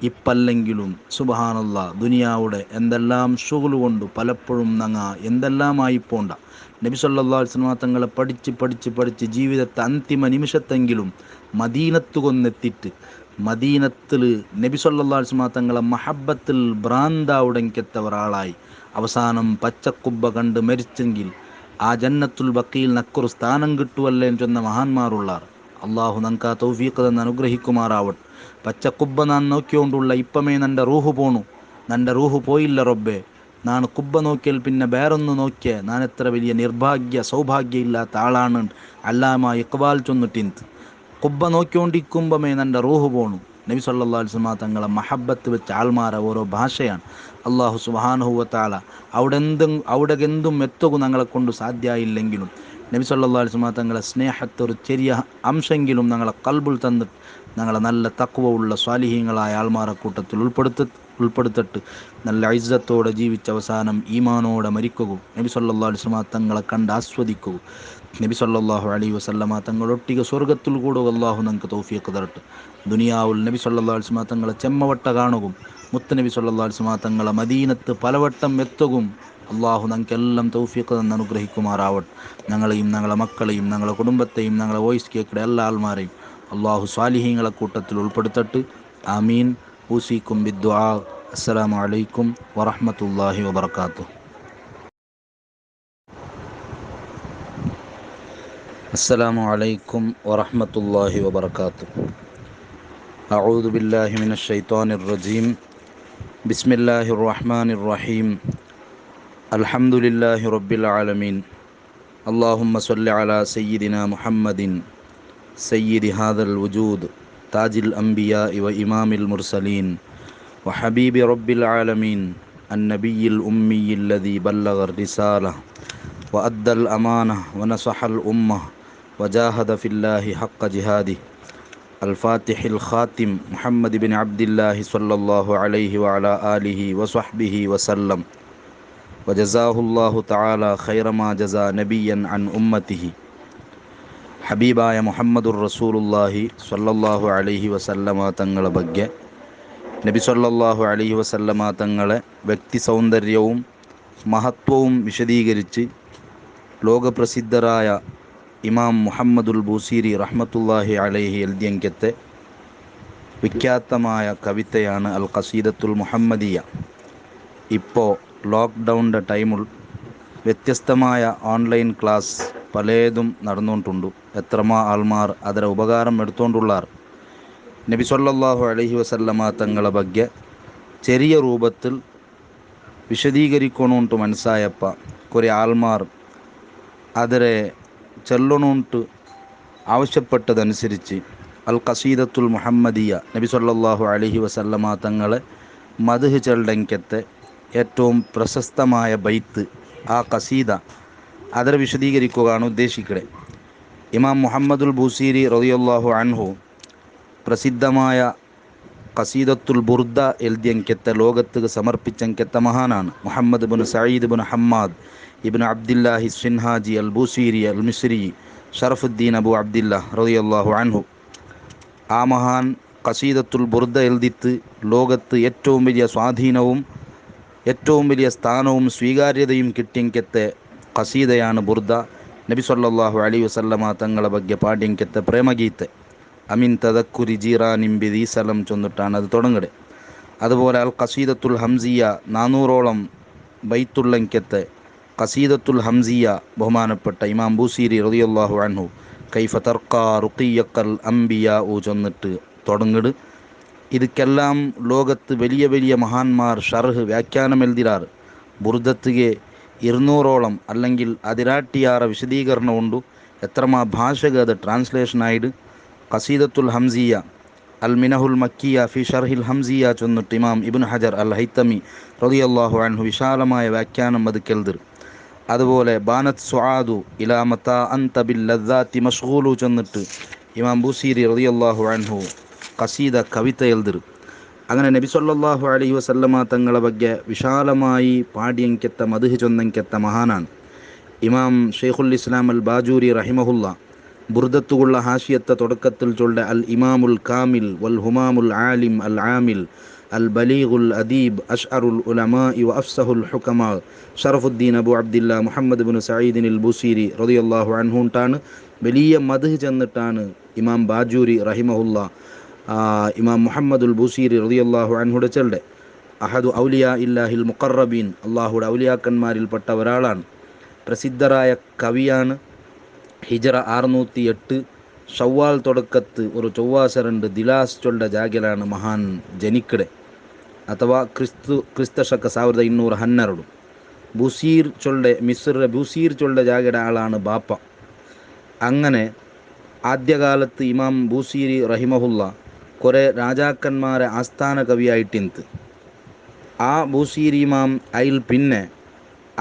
ഇപ്പല്ലെങ്കിലും സുബ്ഹാനല്ലാഹ് ദുനിയാവുടെ എന്തെല്ലാം ഷുഗുൽ കൊണ്ട് പലപ്പോഴും എന്തെല്ലാമായിപ്പോണ്ട. നബി സല്ലല്ലാഹു അലൈഹി വസല്ലമ തങ്ങളെ പഠിച്ച് ജീവിതത്തെ അന്തിമ നിമിഷത്തെങ്കിലും മദീനത്ത് കൊന്നെത്തിയിട്ട് മദീനത്തിൽ നബി സല്ലല്ലാഹു അലൈഹി വസല്ലമ തങ്ങളെ മഹബ്ബത്തിൽ ഭ്രാന്താവുടെങ്കെത്ത ഒരാളായി അവസാനം പച്ചക്കുബ്ബ കണ്ട് മരിച്ചെങ്കിൽ ആ ജന്നത്തുൽ ബക്കിയിൽ നക്കൊരു സ്ഥാനം കിട്ടുവല്ലേ ചൊന്ന മഹാന്മാരുള്ളാർ. അള്ളാഹു നങ്ക തൗഫീഖ് തന്ന് അനുഗ്രഹിക്കുമാറാവട്ടെ. പച്ചക്കുബ്ബ നാൻ നോക്കിയോണ്ടുള്ള ഇപ്പമേ നൻ്റെ റൂഹ് പോണു, നൻ്റെ റൂഹ് പോയില്ല റബ്ബേ. നാണ് കുബ്ബ നോക്കിയാൽ പിന്നെ വേറൊന്ന് നോക്കിയ ഞാൻ എത്ര വലിയ നിർഭാഗ്യ സൗഭാഗ്യ ഇല്ലാത്ത ആളാണ് അല്ലാമ ഇഖ്ബാൽ ചൊന്നിട്ടിന്ത്. കുബ്ബ നോക്കിക്കൊണ്ടിരിക്കുമ്പമേ നൻ്റെ റൂഹ് പോണു. നബി സല്ലല്ലാഹു അലൈഹി വസല്ലം തങ്ങളെ മഹബത്ത് വെച്ച് ആൾമാര ഓരോ ഭാഷയാണ്. അള്ളാഹു സുബ്ഹാനഹു വ തആല അവിടെന്തും എത്തുക ഞങ്ങളെ കൊണ്ട് സാധ്യമായില്ലെങ്കിലും നബി സല്ലല്ലാഹു അലൈഹി വസല്ലം തങ്ങളെ സ്നേഹത്തെ ഒരു ചെറിയ അംശമെങ്കിലും ഞങ്ങളെ കൽബിൽ തന്നിട്ട് ഞങ്ങളെ നല്ല തഖ്വ ഉള്ള സ്വാലിഹീങ്ങളായ ആൾമാരെ കൂട്ടത്തിൽ ഉൾപ്പെടുത്തിട്ട് നല്ല ഇസ്സത്തോടെ ജീവിച്ച അവസാനം ഈമാനോടെ മരിക്കുക, നബി സല്ലല്ലാഹു അലൈഹി വസല്ലം തങ്ങളെ കണ്ട് ആസ്വദിക്കുക, നബി സല്ലല്ലാഹു അലൈഹി വസല്ലം തങ്ങളൊട്ടിಗೆ സ്വർഗത്തിൽ കൂടുക അള്ളാഹു നമുക്ക് തൗഫീഖ് തരട്ടെ. ദുനിയാവുൽ നബി സല്ലല്ലാഹു അലൈഹി വസല്ലം തങ്ങളെ ചെമ്മവട്ട കാണുകയും മുത്തുനബി സല്ലല്ലാഹു അലൈഹി വസല്ലം തങ്ങളെ മദീനത്ത് പലവട്ടം എത്തുകയും അള്ളാഹു ഞങ്ങൾക്കെല്ലാം തൗഫീഖ് തന്ന് അനുഗ്രഹിക്കുമാറാവട്ടെ. ഞങ്ങളെയും ഞങ്ങളെ മക്കളെയും ഞങ്ങളെ കുടുംബത്തെയും ഞങ്ങളെ വോയിസ് കേൾക്കുന്ന എല്ലാ ആൾമാരെയും അള്ളാഹു സ്വാലിഹീങ്ങളെ കൂട്ടത്തിൽ ഉൾപ്പെടുത്തട്ട്. ആമീൻ. ഊസിക്കും ബിദ്ദുആ. അസ്സലാമു അലൈക്കും വറഹ്മത്തുള്ളാഹി വബറകാതുഹു. അസ്സലാമു അലൈക്കും വറഹ്മത്തുള്ളാഹി വബറകാതുഹു. അഊദു ബില്ലാഹി മിനശ് ശൈത്വാനിർ റജീം. ബിസ്മില്ലാഹിർ റഹ്മാനിർ റഹീം. അൽഹംദുലില്ലാഹി റബ്ബിൽ ആലമീൻ. അല്ലാഹുമ്മ സ്വല്ലി അലാ സയ്യിദിനാ മുഹമ്മദിൻ സയ്യിദി ഹാദൽ വജൂദ് താജിൽ അംബിയാഇ വ ഇമാമിൽ മുർസലീൻ വ ഹബീബി റബ്ബിൽ ആലമീൻ അന്നബിയിൽ ഉമ്മിയിൽ ലദീ ബല്ലഗർ റിസാല വ അദ്ദൽ അമാന വ നസഹൽ ഉമ്മ വജാഹദ ഫില്ലാഹി ഹഖ്ക ജിഹാദി അൽ-ഫാത്തിഹിൽ ഖാതിം മുഹമ്മദ് ബിൻ അബ്ദില്ലാഹി സ്വല്ലല്ലാഹു അലൈഹി വ അലാ ആലിഹി വ സ്വഹ്ബിഹി വസല്ലം വജസാഹുല്ലാഹു തആല ഖൈറമാ ജസാ നബിയൻ അൻ ഉമ്മത്തിഹി. ഹബീബായ മുഹമ്മദുർ റസൂലുള്ളാഹി സ്വല്ലല്ലാഹു അലൈഹി വസല്ലമ തങ്ങളെ ಬಗ್ಗೆ നബി സ്വല്ലല്ലാഹു അലൈഹി വസല്ലമ തങ്ങളെ വ്യക്തി സൗന്ദര്യവും മഹത്വവും വിശദീകരിച്ച് ലോകപ്രസിദ്ധരായ ഇമാം മുഹമ്മദുൽ ബൂസീരി റഹ്മത്തുള്ളാഹി അലൈഹി എഴുതിയങ്കത്തെ വിഖ്യാതമായ കവിതയാണ് അൽ ഖസീദത്തുൽ മുഹമ്മദിയ. ഇപ്പോൾ ലോക്ക്ഡൗണിൻ്റെ ടൈമിൽ വ്യത്യസ്തമായ ഓൺലൈൻ ക്ലാസ് പലതും നടന്നുകൊണ്ടുണ്ട്. എത്രമാ ആൾമാർ ಅದರ ഉപകാരം എടുത്തുകൊണ്ടുള്ളാർ. നബി സല്ലല്ലാഹു അലൈഹി വസല്ലമ തങ്ങളെ ಬಗ್ಗೆ ചെറിയ രൂപത്തിൽ വിശദീകരിക്കണുണ്ട് മനസ്സായപ്പ കുറേ ആൾമാർ ಅದരെ ചെല്ലണുണ്ട് ആവശ്യപ്പെട്ടതനുസരിച്ച് അൽ ഖസീദത്തുൽ മുഹമ്മദിയ നബി സല്ലല്ലാഹു അലൈഹി വസല്ലമ തങ്ങളെ മദ്ഹ് ചെല്ലങ്കത്തെ ഏറ്റവും പ്രശസ്തമായ ബൈത്ത് ആ ഖസീദ ಅದರ വിശദീകരിക്കുകയാണ് ഉദ്ദേശിക്കുന്നത്. ഇമാം മുഹമ്മദുൽ ബൂസീരി റളിയല്ലാഹു അൻഹു പ്രസിദ്ധമായ ഖസീദത്തുൽ ബുർദ എഴുതിയങ്കത്തെ ലോകത്ത് സമർപ്പിച്ചങ്കത്തെ മഹാനാണ്. Muhammad bin Saeed bin Hammad Ibnu Abdillahi Sinhaji al Busiri al Misri Sharafuddin Abu Abdillah റളിയല്ലാഹു അൻഹു ആ മഹാൻ ഖസീദത്തുൽ ബുർദ എഴുതിത്ത് ലോകത്ത് ഏറ്റവും വലിയ സ്വാധീനവും ഏറ്റവും വലിയ സ്ഥാനവും സ്വീകാര്യതയും കിട്ടിയങ്കത്തെ ഖസീദയാണ് ബുർദ. നബി സല്ലല്ലാഹു അലൈഹി വസല്ലമ തങ്ങളെ ಬಗ್ಗೆ പാടിയങ്കത്തെ പ്രേമഗീത്തെ അമിൻ തദക്കുരി ജീറാനിം ബിദീ സലം ചൊന്നിട്ടാണ് അത് തുടങ്ങുന്നത്. അതുപോലെ അൽ ഖസീദത്തുൽ ഹംസിയ 400ഓളം ബൈത്തുള്ളങ്കത്തെ ഖസീദത്തുൽ ഹംസിയ ബഹുമാനപ്പെട്ട ഇമാം ബൂസീരി റളിയല്ലാഹു അൻഹു കൈഫ തർക്കാ റുഖിയ്യക്കൽ അംബിയാ ചൊന്നിട്ട് തുടങ്ങുന്നത്. ಇದಕ್ಕೆല്ലാം ലോകത്ത് വലിയ വലിയ മഹാന്മാർ ഷർഹ് വ്യാഖ്യാനം എഴുതിരാറ്. ബുർദത്തിಗೆ 200ഓളം അല്ലെങ്കിൽ അതിരാട്ടിയാറ വിശദീകരണം ഉണ്ട്. എത്രമാ ഭാഷക അത് ട്രാൻസ്ലേഷൻ ആയിട്ട് ഖസീദത്തുൽ ഹംസിയ അൽ മിനഹുൽ മക്കിയ ഫി ഷർഹിൽ ഹംസിയ ചൊന്നിട്ട് ഇമാം ഇബ്നു ഹജർ അൽ ഹൈത്തമി റളിയല്ലാഹു അൻഹു വിശാലമായ വ്യാഖ്യാനം അത് കെൽതിർ. അതുപോലെ ബാനത്ത് സുആദു ഇലാ മതാ അൻത ബിൽ ലദ്ദാത്തി മഷ്ഗൂലു ചൊന്നിട്ട് ഇമാം ബൂസീരി റളിയല്ലാഹു അൻഹു ഖസീദ കവിത എഴുതിർ. അങ്ങനെ നബി സല്ലല്ലാഹു അലൈഹി വസല്ലമ തങ്ങളെ ಬಗ್ಗೆ വിശാലമായി പാടിയങ്കത്തെ മദ്ഹ് ചൊന്നങ്കത്തെ മഹാനാണ് ഇമാം ഷെയ്ഖുൽ ഇസ്ലാം അൽ ബാജൂരി റഹിമഹുല്ല. ബുർദത്തുള്ള ഹാഷിയത്തെ തുടക്കത്തിൽ ചൊല്ല അൽ ഇമാമുൽ കാമിൽ വൽ ഹുമാമുൽ ആലിം അൽ ആമിൽ അൽ ബലീഗുൽ അദീബ് അഷ്അറുൽ ഉലമാഇ വ അഫ്സഹുൽ ഹുകമാ ഷറഫുദ്ദീൻ അബു അബ്ദില്ല മുഹമ്മദ് ബിൻ സഈദിൻ അൽ ബൂസീരി റളിയല്ലാഹു അൻഹുട്ടാണ് വലിയ മദ്ഹ് ചെന്നിട്ടാണ് ഇമാം ബാജൂരി റഹിമഹുല്ല ഇമാം മുഹമ്മദുൽ ബൂസീരി റളിയല്ലാഹു അൻഹുടെ ചെല്ലെ അഹദു ഔലിയാ ഇല്ലാഹിൽ മുഖറബീൻ അള്ളാഹുടെ ഔലിയാക്കന്മാരിൽപ്പെട്ട ഒരാളാണ്. പ്രസിദ്ധരായ കവിയാണ്. ഹിജറ 608 ഷവ്വാൽ തുടക്കത്ത് ഒരു ചൊവ്വാസരണ്ട് ദിലാസ് ചൊല്ല ജാഗിലാണ് മഹാൻ ജനിക്കಡೆ ಅಥವಾ ಕ್ರಿಸ್ತಶಕ 1212. ബുസീർ ചൊല്ലെ മിസ്ര ബുസീർ ചൊല്ലെ ജാഗയുടെ ആളാണ് ബാപ്പ. അങ്ങനെ ആദ്യകാലത്ത് ഇമാം ബൂസീരി റഹിമഹുല്ല കുറേ രാജാക്കന്മാരെ ആസ്ഥാന കവിയായിട്ടിന്ത്. ആ ബൂസീരി ഇമാം അതിൽ പിന്നെ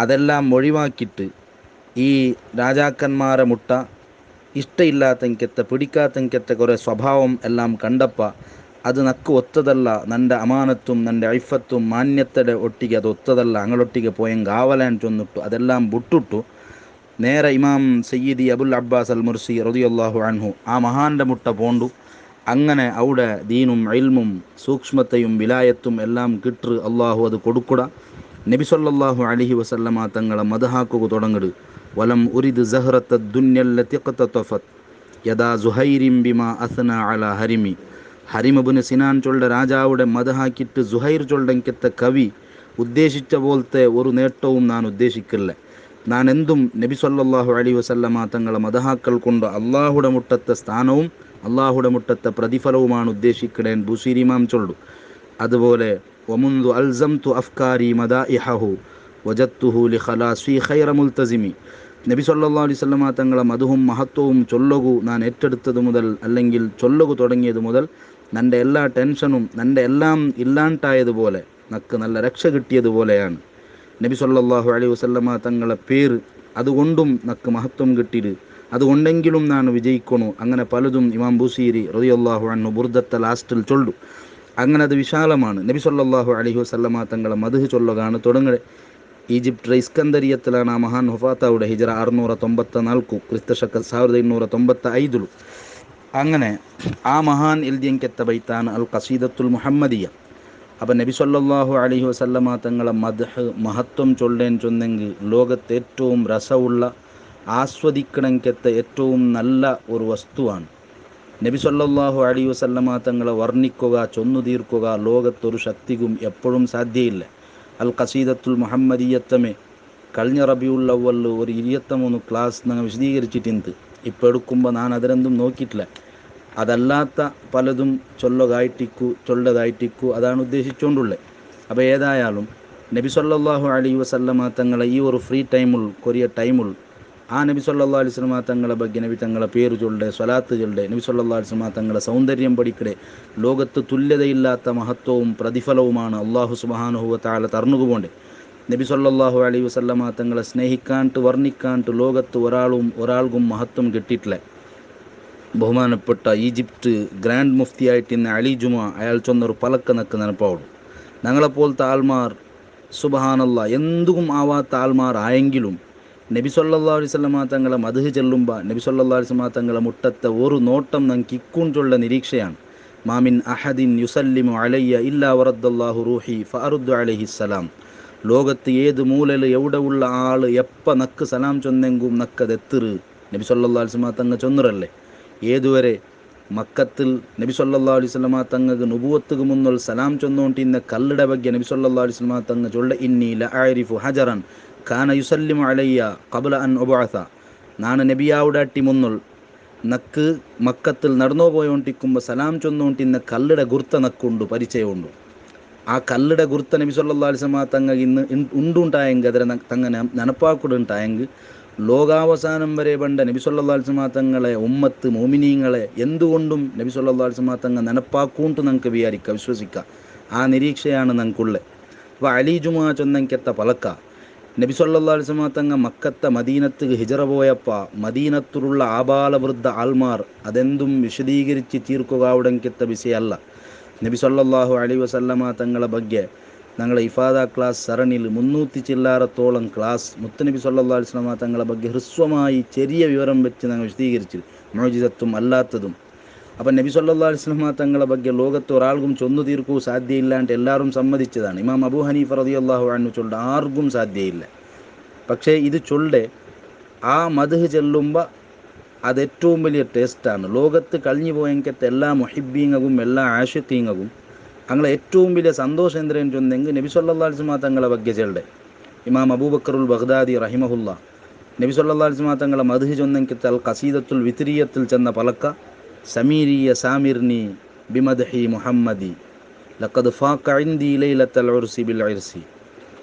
അതെല്ലാം ഒഴിവാക്കിയിട്ട് ഈ രാജാക്കന്മാരെ മുട്ട ഇഷ്ടമില്ലാത്തങ്കത്തെ പിടിക്കാത്തങ്കത്തെ കുറേ സ്വഭാവം എല്ലാം കണ്ടപ്പ അത് നക്ക് ഒത്തതല്ല, നൻ്റെ അമാനത്തും നൻ്റെ ഐഫത്തും മാന്യത്തയുടെ ഒട്ടിಗೆ അത് ഒത്തതല്ല, അങ്ങളൊಟ್ಟಿಗೆ പോയെങ്കിൽ ആവലാൻ ചൊന്നിട്ടു അതെല്ലാം വിട്ടിട്ടു നേരെ ഇമാം സയ്യിദി അബുൽ അബ്ബാസ് അൽ മുർസി റളിയല്ലാഹു അൻഹു ആ മഹാൻ്റെ മുട്ട പോണ്ടു. അങ്ങനെ അവിടെ ദീനും ഇൽമും സൂക്ഷ്മതയും വിലായത്തും എല്ലാം കിട്ടു അള്ളാഹു അത് കൊടുക്കുട. നബി സല്ലല്ലാഹു അലൈഹി വസല്ലമ തങ്ങളെ മദ്ഹാക്കുക തുടങ്ങിട്. വലം ഉരിദ് സഹ്റത്ത ദുന്യല്ലതി ഖതതഫത് യദാ സുഹൈരിം ബിമാ അസ്ന അലാ ഹരിമി. ഹരിമബിന് സിനാൻ ചൊല്ലെ രാജാവുടെ മദ്ഹാക്കിട്ട് സുഹൈർ ചൊല്ലങ്കത്തെ കവി ഉദ്ദേശിച്ച പോലത്തെ ഒരു നേട്ടവും ഞാൻ ഉദ്ദേശിക്കില്ല. ഞാൻ എന്തും നബി സല്ലല്ലാഹു അലൈഹി വസല്ലമ തങ്ങളെ മദ്ഹാക്കൾ കൊണ്ട് അള്ളാഹുടെ മുട്ടത്തെ സ്ഥാനവും അള്ളാഹുടെ മുട്ടത്തെ പ്രതിഫലവുമാണ് ഉദ്ദേശിക്കടേൻ ബുസീരി ഇമാം ചൊല്ലു. അതുപോലെ വമുന്ദു അൽസംതു അഫ്കാരി മദാഇഹഹു വജത്തുഹു ലിഖലാസി ഖൈറ മുൽതസിമി. നബി സല്ലല്ലാഹു അലൈഹി വസല്ലമ തങ്ങളെ മധുവും മഹത്വവും ചൊല്ലകു ഞാൻ ഏറ്റെടുത്തത് മുതൽ അല്ലെങ്കിൽ ചൊല്ലകു തുടങ്ങിയത് മുതൽ നൻ്റെ എല്ലാ ടെൻഷനും നൻ്റെ എല്ലാം ഇല്ലാണ്ടായതുപോലെ നക്ക് നല്ല രക്ഷ കിട്ടിയതുപോലെയാണ്. നബി സല്ലല്ലാഹു അലൈഹി വസല്ലമ തങ്ങളെ പേര് അതുകൊണ്ടും നക്ക് മഹത്വം കിട്ടിയത്, അതുകൊണ്ടെങ്കിലും ഞാൻ വിജയിക്കണു. അങ്ങനെ പലതും ഇമാം ബുസീരി റളിയല്ലാഹു അൻഹു ബുർദത്തെ ലാസ്റ്റിൽ ചൊല്ലു. അങ്ങനെ അത് വിശാലമാണ്. നബി സല്ലല്ലാഹു അലൈഹി വസല്ലമ തങ്ങളെ മദ്ഹ് ചൊല്ലുകയാണ് തുടങ്ങുക. ഈജിപ്റ്റ് ഇസ്കന്ദരിയത്തിലാണ് ആ മഹാൻ ഹുഫാത്താവുടെ ഹിജറ 694 ക്രിസ്തശക 1295. അങ്ങനെ ആ മഹാൻ എൽദിയങ്കെത്ത ബൈത്താണ് അൽ ഖസീദത്തുൽ മുഹമ്മദിയ. അപ്പം നബി സല്ലല്ലാഹു അലൈഹി വസല്ലമ തങ്ങളെ മദ്ഹ് മഹത്വം ചൊല്ലേൻ ചൊന്നെങ്കിൽ ലോകത്ത് ഏറ്റവും രസമുള്ള ആസ്വദിക്കണമെങ്കത്തെ ഏറ്റവും നല്ല ഒരു വസ്തുവാണ്. നബി സല്ലല്ലാഹു അലൈഹി വസല്ലമ തങ്ങളെ വർണ്ണിക്കുക ചൊന്നു തീർക്കുക ലോകത്തൊരു ശക്തിക്കും എപ്പോഴും സാധ്യയില്ല. അൽ ഖസീദത്തുൽ മുഹമ്മദിയത്തമേ കഴിഞ്ഞ റബിയുൽ അവ്വൽ ഒരു 23 ക്ലാസ് ഞങ്ങൾ വിശദീകരിച്ചിട്ടുണ്ട്. ഇപ്പോൾ എടുക്കുമ്പോൾ ഞാൻ അതിനെന്തും നോക്കിയിട്ടില്ല. അതല്ലാത്ത പലതും ചൊല്ലതായിട്ടിക്കു അതാണ് ഉദ്ദേശിച്ചുകൊണ്ടുള്ളത്. അപ്പോൾ ഏതായാലും നബി സല്ലല്ലാഹു അലൈഹി വസല്ലമ തങ്ങളെ ഈ ഒരു ഫ്രീ ടൈമുൾ കൊറിയ ടൈമുൾ ആ നബി സല്ലല്ലാഹു അലൈഹി വസല്ലമ തങ്ങളെ ಬಗ್ಗೆ നബി തങ്ങളെ പേര് ചൊല്ലെ സ്വലാത്ത് ചൊല്ലെ നബി സല്ലല്ലാഹു അലൈഹി വസല്ലമ തങ്ങളെ സൗന്ദര്യം പഠിക്കടെ ലോകത്ത് തുല്യതയില്ലാത്ത മഹത്വവും പ്രതിഫലവുമാണ് അള്ളാഹു സുബ്ഹാനഹു വ തആല തർന്നുകൊണ്ടേ. നബി സല്ലല്ലാഹു അലൈഹി വസല്ലമ തങ്ങളെ സ്നേഹിക്കാണ്ട് വർണ്ണിക്കാണ്ട് ലോകത്ത് ഒരാൾക്കും മഹത്വം കിട്ടിയിട്ടില്ല. ബഹുമാനപ്പെട്ട ഈജിപ്റ്റ് ഗ്രാൻഡ് മുഫ്തിയായിട്ട് ഇന്ന് അലി ജുമാ അയാൾ ചൊന്നൊരു പലക്ക നക്ക് നെനപ്പാവുള്ളൂ. ഞങ്ങളെപ്പോലത്തെ ആൾമാർ സുബ്ഹാനല്ലാ എന്തും ആവാത്ത ആൾമാർ ആയെങ്കിലും നബി സല്ലല്ലാഹു അലൈഹി വസല്ലമ തങ്ങളെ മദ്ഹ് ചെല്ലുമ്പോൾ നബി സല്ലല്ലാഹു അലൈഹി വസല്ലമ തങ്ങളെ മുട്ടത്തെ ഒരു നോട്ടം ഞങ്ങൾക്ക് ഇക്കൂണ്ടുള്ള നിരീക്ഷയാണ്. മാമിൻ അഹദിൻ യുസല്ലിമു അലയ്യ ഇല്ലാ വറദ്ദല്ലാഹു റൂഹി ഫഅറുദ്ദു അലൈഹിസ്സലാം. ലോകത്ത് ഏത് മൂലയിൽ എവിടെ ഉള്ള ആൾ എപ്പോൾ നക്ക് സലാം ചൊന്നെങ്കും നക്കതെത്തിറ് നബി സല്ലല്ലാഹു അലൈഹി വസല്ലമ തങ്ങൾ ചൊന്നറല്ലേ. ഏതുവരെ മക്കത്തിൽ നബി സല്ലല്ലാഹു അലൈഹി വസല്ലമ തങ്ങൾക്ക് നുബുവത്തുക്ക് മുന്നൽ സലാം ചൊന്നോണ്ടിന്ന കല്ലിടെ ಬಗ್ಗೆ നബി സല്ലല്ലാഹു അലൈഹി വസല്ലമ തങ്ങൾ ചൊല്ല ഇന്നി ലഅരിഫു ഹജറൻ കാന യുസല്ലിമു അലയ്യ ഖബ്ല അൻ ഉബഅസ. ನಾನು നബിയാവുടാട്ടി മുന്നൽ നക്ക് മക്കത്തിൽ നടന്നോ പോയോണ്ടിക്കുമ്പോൾ സലാം ചൊന്നോണ്ടിന്ന കല്ലിടെ ഗുർത്ത നക്കുണ്ട് പരിചയമുണ്ട്. ആ കല്ലിടെ ഗുർത്ത നബി സല്ലല്ലാഹു അലൈഹി വസല്ലമ തങ്ങൾ ഇന്ന് ഉണ്ടുണ്ടായെങ്കിൽ ಅದರ തങ്ങ ನೆನಪಾക്കുടുണ്ടായെങ്കിൽ ലോകാവസാനം വരെ പണ്ട നബി സല്ലല്ലാഹു അലൈഹി വസല്ലമ തങ്ങളെ ഉമ്മത്ത് മോമിനീങ്ങളെ എന്തുകൊണ്ടും നബി സല്ലല്ലാഹു അലൈഹി വസല്ലമ തങ്ങൾ ನೆನಪಾക്കൂണ്ട് നമുക്ക് വിചാരിക്കാം വിശ്വസിക്കാം. ആ നിരീക്ഷയാണ് നമുക്കുള്ളത്. അപ്പോൾ അലി ജുമാ ചൊന്നങ്കെത്ത പലക്ക നബി സല്ലല്ലാഹു അലൈഹി വസല്ലമ തങ്ങൾ മക്കത്തെ മദീനത്ത് ഹിജറ പോയപ്പോൾ മദീനത്തിലുള്ള ആബാലവൃദ്ധ ആൾമാർ അതെന്തും വിശദീകരിച്ച് തീർക്കുക അവിടെങ്കെത്ത വിഷയമല്ല. നബി സല്ലല്ലാഹു അലൈഹി വസല്ലമ തങ്ങളെ ಬಗ್ಗೆ ഞങ്ങളെ ഇഫാദ ക്ലാസ് സരണിയിൽ 300 ചില്ലാറത്തോളം ക്ലാസ് മുത്തനബി സല്ലല്ലാഹു അലൈഹി വസല്ലമ തങ്ങളെ ಬಗ್ಗೆ ഹ്രസ്വമായി ചെറിയ വിവരം വെച്ച് ഞങ്ങൾ വിശദീകരിച്ചു മുഅ്ജിസത്തും അല്ലാത്തതും. അപ്പം നബി സല്ലല്ലാഹു അലൈഹി വസല്ലമ തങ്ങളെ ಬಗ್ಗೆ ലോകത്ത് ഒരാൾക്കും ചൊന്നു തീർക്കൂ സാധ്യയില്ലാണ്ട് എല്ലാവരും സമ്മതിച്ചതാണ്. ഇമാം അബൂ ഹനീഫ റളിയല്ലാഹു അൻഹു ചൊല്ല ആർക്കും സാധ്യയില്ല. പക്ഷേ ഇത് ചൊല്ലെ ആ മദ്ഹ് ചെല്ലുമ്പോൾ അതേറ്റവും വലിയ ടേസ്റ്റാണ്. ലോകത്ത് കഴിഞ്ഞു പോയെങ്കത്തെ എല്ലാ മുഹിബ്ബീങ്ങകും എല്ലാ ആഷിഖീങ്ങകും അങ്ങനെ ഏറ്റവും വലിയ സന്തോഷം എന്തിനെന്ന് ചൊന്നെങ്കിൽ നബി സല്ലല്ലാഹു അലൈഹി വസല്ലമ തങ്ങളെ ಬಗ್ಗೆ ചെല്ലെ. ഇമാം അബൂബക്കറുൽ ബഗ്ദാദി റഹിമഹുല്ല നബി സല്ലല്ലാഹു അലൈഹി വസല്ലം തങ്ങളെ മദ്ഹ് ചൊന്നെങ്കിൽ ഖസീദത്തുൽ വിത്രിയത്തിൽ ചെന്ന പലക്ക സമീരിയ സാമിർനി ബിമദ്ഹി മുഹമ്മദി ലഖദ് ഫാഖ ഇൻദി ലൈലത്തുൽ ഉർസി ബിൽ ഇർസി.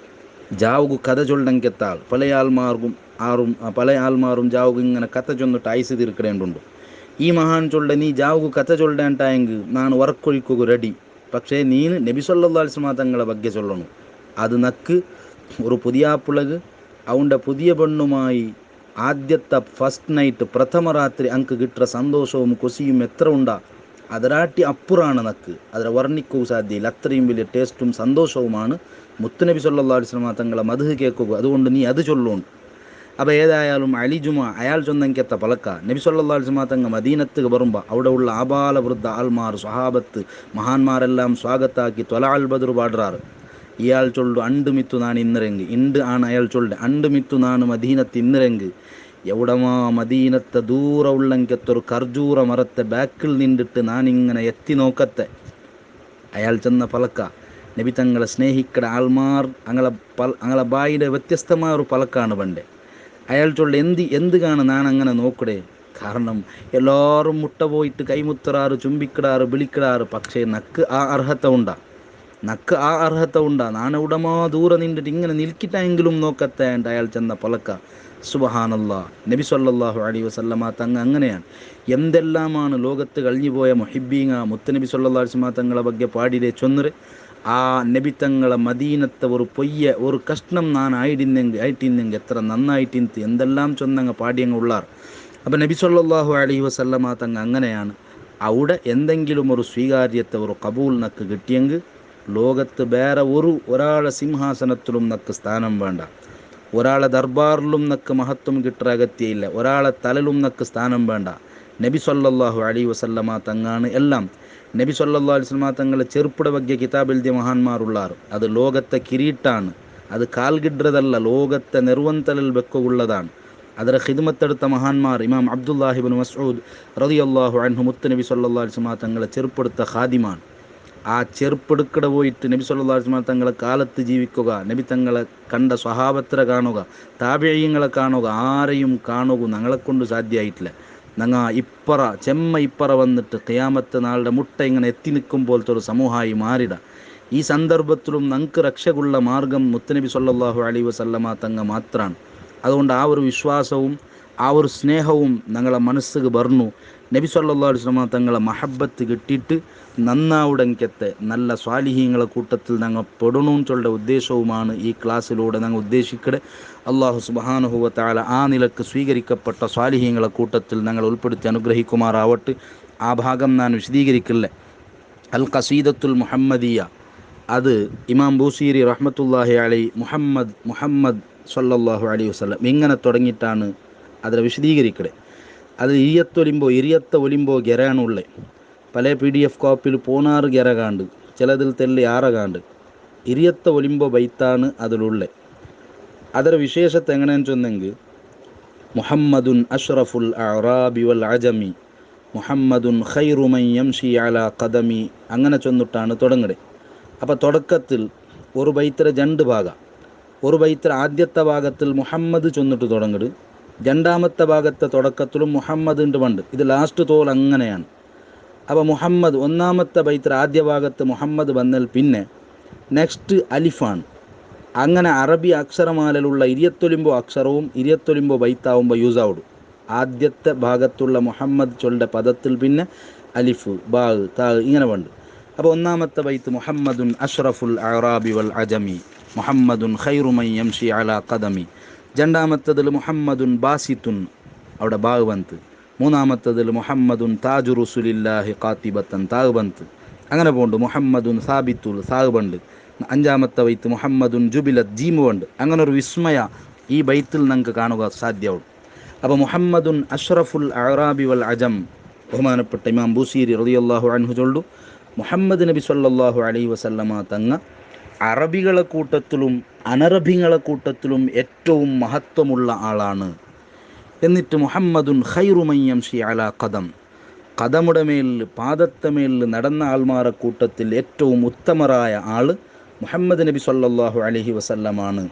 ജാവുകു കഥ ചൊല്ലെങ്കെത്താൾ പല ആൾമാറും ജാവുകു ഇങ്ങനെ കഥ ചൊന്നിട്ട് ഐസ് തീർക്കിടേണ്ടുണ്ട്. ഈ മഹാൻ ചൊല്ലെ നീ ജാവുകു കഥ ചൊല്ലേണ്ടായെങ്കിൽ ನಾನು വർക്കൊഴിക്കുക റെഡി. പക്ഷേ നീನು നബി സല്ലല്ലാഹു അലൈഹി വസല്ലം തങ്ങളെ ಬಗ್ಗೆ ചൊല്ലണം. അത് നക്ക് ഒരു പുതിയാപ്പിളക് അവൻ്റെ പുതിയ പെണ്ണുമായി ആദ്യത്തെ ഫസ്റ്റ് നൈറ്റ് പ്രഥമ രാത്രി അങ്ക് കിട്ടുന്ന സന്തോഷവും കുസിയും എത്ര ഉണ്ടാ അതിരാട്ടി അപ്പുറാണ് നക്ക്. അതിനെ വർണ്ണിക്കുക സാധ്യയില്ല. അത്രയും വലിയ ടേസ്റ്റും സന്തോഷവുമാണ് മുത്തുനബി സല്ലല്ലാഹു അലൈഹി വസല്ലം തങ്ങളെ മദ്ഹ് കേൾക്കുക. അതുകൊണ്ട് നീ അത് ചൊല്ലുണ്ട്. അപ്പോൾ ഏതായാലും അലി ജുമ അയാൾ ചൊന്നെങ്കെത്ത പലക്ക നബി സല്ലല്ലാഹു അലൈഹി വസല്ലം തങ്ങൾ മദീനത്ത് വരുമ്പോൾ അവിടെ ഉള്ള ആബാല വൃദ്ധ ആൾമാർ സ്വഹാബത്ത് മഹാന്മാരെല്ലാം സ്വാഗത്താക്കി ത്വലഅൽ ബദ്റു പാടുറാറ്. ഇയാൾ ചൊല്ലു അണ്ട് മിത്തു നാണ് ഇന്നിറങ്ങ് ഇണ്ട് ആണ് അയാൾ ചൊല്ലെ അണ്ട് മിത്തു നാണ് മദീനത്ത് ഇന്നിറങ്ങ് എവിടമാ മദീനത്തെ ദൂര ഉള്ളെങ്കത്തൊരു കർജൂറ മരത്തെ ബാക്കിൽ നിന്നിട്ട് നാനിങ്ങനെ എത്തി നോക്കത്തെ. അയാൾ ചെന്ന പലക്ക നബി തങ്ങളെ സ്നേഹിക്കട ആൾമാർ അങ്ങളെ ബായിയുടെ വ്യത്യസ്തമായ ഒരു പലക്കാണ് പണ്ടേ. അയാൾ ചൊല്ലെ എന്ത് കാണും ഞാൻ അങ്ങനെ നോക്കടേ. കാരണം എല്ലാവരും മുട്ട പോയിട്ട് കൈമുത്തറാറ് ചുംബിക്കിടാറ് വിളിക്കിടാറ്. പക്ഷേ നക്ക് ആ അർഹത ഉണ്ടാ നാനെവിടമാ ദൂരെ നിന്നിട്ട് ഇങ്ങനെ നിൽക്കിട്ടെങ്കിലും നോക്കത്തെ ഉണ്ട് അയാൾ ചെന്ന പലക്ക. സുബ്ഹാനല്ലാ. നബി സല്ലല്ലാഹു അലൈഹി വസല്ലമ തങ്ങ അങ്ങനെയാണ്. എന്തെല്ലാമാണ് ലോകത്ത് കഴിഞ്ഞു പോയ മുഹിബ്ബീങ്ങ മുത്തനബി സല്ലല്ലാഹു അലൈഹി വസല്ലമ തങ്ങളെ ಬಗ್ಗೆ പാടിരെ ചൊന്നരെ. ആ നബി തങ്ങളെ മദീനത്തെ ഒരു കഷ്ണം ഞാൻ ആയിട്ടിന്നെങ്കിൽ എത്ര നന്നായിട്ടിന്ത് എന്തെല്ലാം ചൊന്നങ്ങ് പാടിയങ്ങ് ഉള്ളാർ. അപ്പം നബി സല്ലല്ലാഹു അലൈഹി വസല്ലമ തങ്ങ അങ്ങനെയാണ്. അവിടെ എന്തെങ്കിലും ഒരു സ്വീകാര്യത്തെ ഒരു കബൂൽ നക്ക് കിട്ടിയെങ്കിൽ ലോകത്ത് വേറെ ഒരാളെ സിംഹാസനത്തിലും നക്ക് സ്ഥാനം വേണ്ട, ഒരാളെ ദർബാറിലും നക്ക് മഹത്വം കിട്ടുന്ന അഗത്യയില്ല, ഒരാളെ തലലും നക്ക് സ്ഥാനം വേണ്ട. നബി സല്ലല്ലാഹു അലൈഹി വസല്ലമ തങ്ങാണ് എല്ലാം. നബി സല്ലല്ലാഹു അലൈഹി വസല്ലമ തങ്ങളെ ചെറുപ്പട ಬಗ್ಗೆ കിതാബെഴുതിയ മഹാന്മാരുള്ളാർ. അത് ലോകത്തെ കിരീട്ടാണ്. അത് കാൽകിഡ്രതല്ല, ലോകത്തെ നെറുവന്തലിൽ വെക്കുള്ളതാണ്. ಅದರ ഖിദ്മത്തെടുത്ത മഹാന്മാർ ഇമാം അബ്ദുല്ലാഹിബ്നു മസ്ഊദ് റളിയല്ലാഹു അൻഹു മുത്തുനബി സല്ലല്ലാഹു അലൈഹി വസല്ലമ തങ്ങളെ ചെറുപ്പെടുത്ത ഖാദിമാണ്. ആ ചെറുപ്പെടുക്കട പോയിട്ട് നബി സല്ലല്ലാഹു അലൈഹി വസല്ലമ തങ്ങളെ കാലത്ത് ജീവിക്കുക, നബി തങ്ങളെ കണ്ട സ്വഹാബത്തിനെ കാണുക, താബിഈങ്ങളെ കാണുക, ആരെയും കാണുക ഞങ്ങളെക്കൊണ്ട് സാധ്യമായിട്ടില്ല. ഞങ്ങൾ ഇപ്പറ വന്നിട്ട് ഖിയാമത്ത് നാളുടെ മുട്ട ഇങ്ങനെ എത്തി നിൽക്കും പോലത്തെ ഒരു സമൂഹമായി മാറിട. ഈ സന്ദർഭത്തിലും ഞങ്ങൾക്ക് രക്ഷകുള്ള മാർഗം മുത്തുനബി സല്ലല്ലാഹു അലൈഹി വസല്ലമ തങ്ങ മാത്രമാണ്. അതുകൊണ്ട് ആ ഒരു വിശ്വാസവും ആ ഒരു സ്നേഹവും ഞങ്ങളെ മനസ്സിക്ക് പറഞ്ഞു. നബി സല്ലല്ലാഹു അലൈഹി വസല്ലമ തങ്ങളെ മഹബത്ത് കിട്ടിയിട്ട് നന്നാവുടെങ്കത്തെ നല്ല സ്വാലിഹീങ്ങളെ കൂട്ടത്തിൽ ഞങ്ങൾ പെടണമെന്ന് ചൊല്ലുന്ന ഉദ്ദേശവുമാണ് ഈ ക്ലാസ്സിലൂടെ ഞങ്ങൾ ഉദ്ദേശിക്കടെ. അള്ളാഹു സുബ്ഹാനഹു വ തആല ആ നിലക്ക് സ്വീകരിക്കപ്പെട്ട സ്വാലിഹീങ്ങളെ കൂട്ടത്തിൽ ഞങ്ങൾ ഉൾപ്പെടുത്തി അനുഗ്രഹിക്കുമാറാവട്ടെ. ആ ഭാഗം ഞാൻ വിശദീകരിക്കില്ല. അൽ ഖസീദത്തുൽ മുഹമ്മദിയ അത് ഇമാം ബൂസീരി റഹ്മത്തുള്ളാഹി അലൈഹി മുഹമ്മദ് സല്ലല്ലാഹു അലൈഹി വസല്ലം ഇങ്ങനെ തുടങ്ങിയിട്ടാണ് അതിൽ വിശദീകരിക്കടെ. അത് ഇരിയത്ത ഒലിമ്പോ ഗെറാണുള്ളേ. പല PDF കോപ്പിയിൽ 16 ഗെറ കാണ്ട്, ചിലതിൽ തെല്ലി 6 കാണ്ട്. ഇരിയത്ത ഒലിമ്പോ ബൈത്താണ് അതിലുള്ളേ. ಅದರ ವಿಶೇಷತೆ എങ്ങനെയെന്ന് ചൊന്നെങ്കിൽ മുഹമ്മദുൻ അഷ്റഫുൽ അഅറാബി വൽ അജമി മുഹമ്മദുൻ ഖൈറു മൻ യംശി അലാ ഖദമി അങ്ങനെ ചൊന്നിട്ടാണ് തുടങ്ങുന്നത്. അപ്പോൾ തുടക്കത്തിൽ ഒരു ബൈത്തിലെ 2 ഭാഗം. ഒരു ബൈത്തിലെ ആദ്യത്തെ ഭാഗത്തിൽ മുഹമ്മദ് ചൊന്നിട്ട് തുടങ്ങുന്നത്, രണ്ടാമത്തെ ഭാഗത്തെ തുടക്കത്തിലും മുഹമ്മദിൻ്റെ പണ്ട്. ഇത് ലാസ്റ്റ് തോൽ അങ്ങനെയാണ്. അപ്പോൾ മുഹമ്മദ് ഒന്നാമത്തെ ബൈത്തിലെ ആദ്യ ഭാഗത്ത് മുഹമ്മദ് വന്നാൽ പിന്നെ നെക്സ്റ്റ് അലിഫാണ്. അങ്ങനെ അറബി അക്ഷരമാലയിലുള്ള ഇരിയത്തൊലിമ്പോ അക്ഷരവും ഇരിയത്തൊലിമ്പോ ബൈത്താവുമ്പോൾ യൂസ് ആവിടും. ആദ്യത്തെ ഭാഗത്തുള്ള മുഹമ്മദ് ചൊല്ലുടെ പദത്തിൽ പിന്നെ അലിഫ് ബാ താ ഇങ്ങനെ വേണ്ട. അപ്പോൾ ഒന്നാമത്തെ ബൈത്ത് മുഹമ്മദുൻ അഷ്റഫുൽ അഅറാബി വൽ അജമി മുഹമ്മദുൻ ഖൈറു മൻ യംശി അലാ ഖദമി. രണ്ടാമത്തതിൽ മുഹമ്മദുൻ ബാസിത്തുൻ അവിടെ ബാഗ് ബന്ത്. മൂന്നാമത്തതിൽ മുഹമ്മദുൻ താജു റുസുലില്ലാഹി ഖാത്തിബത്തൻ താഗ് ബന്ത്. അങ്ങനെ പോണ്ട്. മുഹമ്മദുൻ സാബിത്തുൽ സാഗ് ബണ്ട്. അഞ്ചാമത്തെ ബൈത്ത് മുഹമ്മദുൻ ജുബിലത്ത് ജീമു ഉണ്ട്. അങ്ങനെ ഒരു വിസ്മയ ഈ ബൈത്തിൽ നമുക്ക് കാണുക സാധ്യമാവും. അപ്പോൾ മുഹമ്മദുൻ അഷ്റഫുൽ അഅറാബി വൽ അജം ബഹുമാനപ്പെട്ട ഇമാം ബൂസീരി റളിയല്ലാഹു അൻഹു ചൊല്ലു, മുഹമ്മദ് നബി സല്ലല്ലാഹു അലൈഹി വസല്ലമ തങ്ങ അറബികളെ കൂട്ടത്തിലും അനറബികളെ കൂട്ടത്തിലും ഏറ്റവും മഹത്വമുള്ള ആളാണ്. എന്നിട്ട് മുഹമ്മദുൻ ഖൈറു മൻ യംശി അലാ ഖദം, ഖദമുടെ മേലിൽ പാദത്തെ മേലിൽ നടന്ന ആൾമാരെ കൂട്ടത്തിൽ ഏറ്റവും ഉത്തമരായ ആൾ മുഹമ്മദ് നബി സല്ലല്ലാഹു അലൈഹി വസല്ലമാണ്.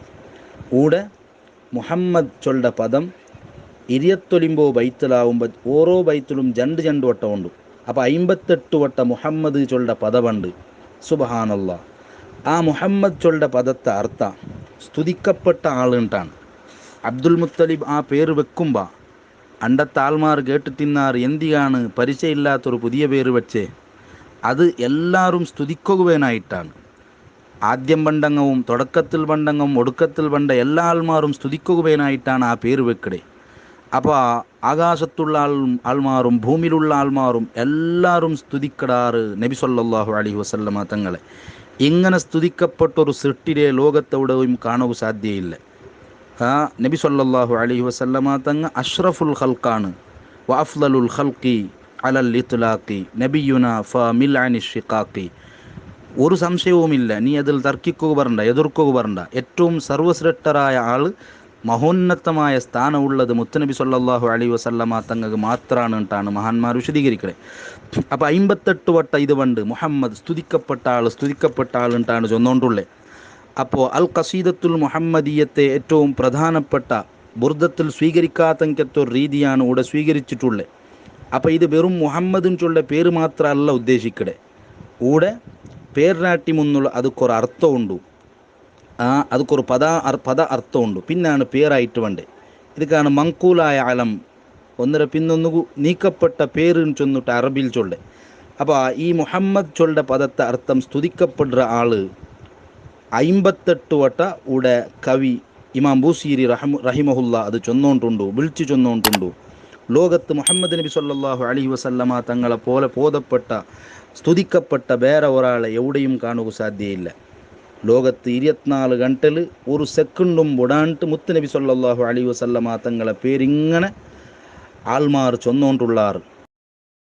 കൂടെ മുഹമ്മദ് ചൊല്ല പദം 29 ബൈത്തിലാവുമ്പോൾ ഓരോ ബൈത്തിലും രണ്ട് വട്ടം ഉണ്ട്. അപ്പോൾ 58 വട്ട മുഹമ്മദ് ചൊല്ല പദമുണ്ട്. സുബ്ഹാനല്ലാഹ്. ആ മുഹമ്മദ് ചൊല്ല പദത്തെ അർത്ഥ സ്തുതിക്കപ്പെട്ട ആളുണ്ടാണ്. അബ്ദുൽ മുത്തലിബ് ആ പേര് വെക്കുമ്പോൾ അണ്ടത്തെ ആൾമാർ കേട്ടിട്ടിന്നാർ എന്തിയാണ് പരിചയമില്ലാത്തൊരു പുതിയ പേര് വെച്ചേ, അത് എല്ലാവരും സ്തുതിക്കുകയായിട്ടാണ്. ആദ്യം പണ്ടങ്ങവും തുടക്കത്തിൽ പണ്ടങ്ങവും ഒടുക്കത്തിൽ പണ്ട എല്ലാ ആൾമാരും സ്തുതിക്കുകയായിട്ടാണ് ആ പേര് വെക്കടേ. അപ്പോൾ ആകാശത്തുള്ള ആൾമാരും ഭൂമിയിലുള്ള ആൾമാരും എല്ലാവരും സ്തുതിക്കടാറ് നബി സല്ലല്ലാഹു അലൈഹി വസല്ലമ തങ്ങളെ. ഇങ്ങനെ സ്തുതിക്കപ്പെട്ടൊരു സൃഷ്ടിരെ ലോകത്തെവിടെയും കാണുക സാധ്യയില്ല. നബി സല്ലല്ലാഹു അലൈഹി വസല്ലമ തങ്ങൾ അഷ്റഫുൽ ഖൽഖാണ്. വ അഫ്ളലുൽ ഖൽഖി അലൽ ഇത്ലാഖി നബിയുന ഫമിൽഅനി ഷിഖാഖി. ഒരു സംശയവുമില്ല, നീ അതിൽ തർക്കിക്കുക പറണ്ട, എതിർക്കുക പറണ്ട. ഏറ്റവും സർവശ്രേഷ്ഠരായ ആൾ, മഹോന്നതമായ സ്ഥാനമുള്ളത് മുത്തുനബി സല്ലല്ലാഹു അലൈഹി വസല്ലമ തങ്ങൾക്ക് മാത്രമാണ് മഹാന്മാർ വിശദീകരിക്കണേ. അപ്പോൾ 58 വട്ട ഇത് പണ്ട് മുഹമ്മദ് സ്തുതിക്കപ്പെട്ട ആളുണ്ടാണ് ചൊന്നോണ്ടുള്ളേ. അപ്പോൾ അൽ ഖസീദത്തുൽ മുഹമ്മദിയത്തെ ഏറ്റവും പ്രധാനപ്പെട്ട ബുർദത്തിൽ സ്വീകരിക്കാത്തതൊരു രീതിയാണ് ഇവിടെ സ്വീകരിച്ചിട്ടുള്ളത്. അപ്പോൾ ഇത് വെറും മുഹമ്മദിനുള്ള പേര് മാത്രമല്ല ഉദ്ദേശിക്കടെ. ഇവിടെ പേരിനാട്ടി മുന്നുള്ള അതൊക്കൊരു അർത്ഥമുണ്ട്. അതൊക്കൊരു പദ അർത്ഥമുണ്ട്. പിന്നാണ് പേരായിട്ട് വേണ്ടേ. ഇതൊക്കെയാണ് മങ്കൂലായ അലം, ഒന്നര പിന്നൊന്നു നീക്കപ്പെട്ട പേര് ചൊന്നിട്ട് അറബിയിൽ ചൊല്ലേ. അപ്പോൾ ഈ മുഹമ്മദ് ചൊല്ല പദത്തെ അർത്ഥം സ്തുതിക്കപ്പെടുന്ന ആള് 58 വട്ട ഇവിടെ കവി ഇമാം ബൂസീരി റഹിമഹുല്ല അത് വിളിച്ചു ചൊന്നോണ്ടുണ്ടു. ലോകത്ത് മുഹമ്മദ് നബി സല്ലല്ലാഹു അലൈഹി വസല്ലമ തങ്ങളെ പോലെ ബോധപ്പെട്ട സ്തുതിക്കപ്പെട്ട വേറെ ഒരാളെ എവിടെയും കാണുക സാധ്യയില്ല. ലോകത്ത് 24 ഗಂಟೆൽ ഒരു സെക്കൻഡും വിടാണ്ട് മുത്തുനബി സല്ലല്ലാഹു അലൈഹി വസല്ലമ തങ്ങളെ പേരിങ്ങനെ ആൾമാർ ചൊന്നോണ്ടുള്ളാറ്.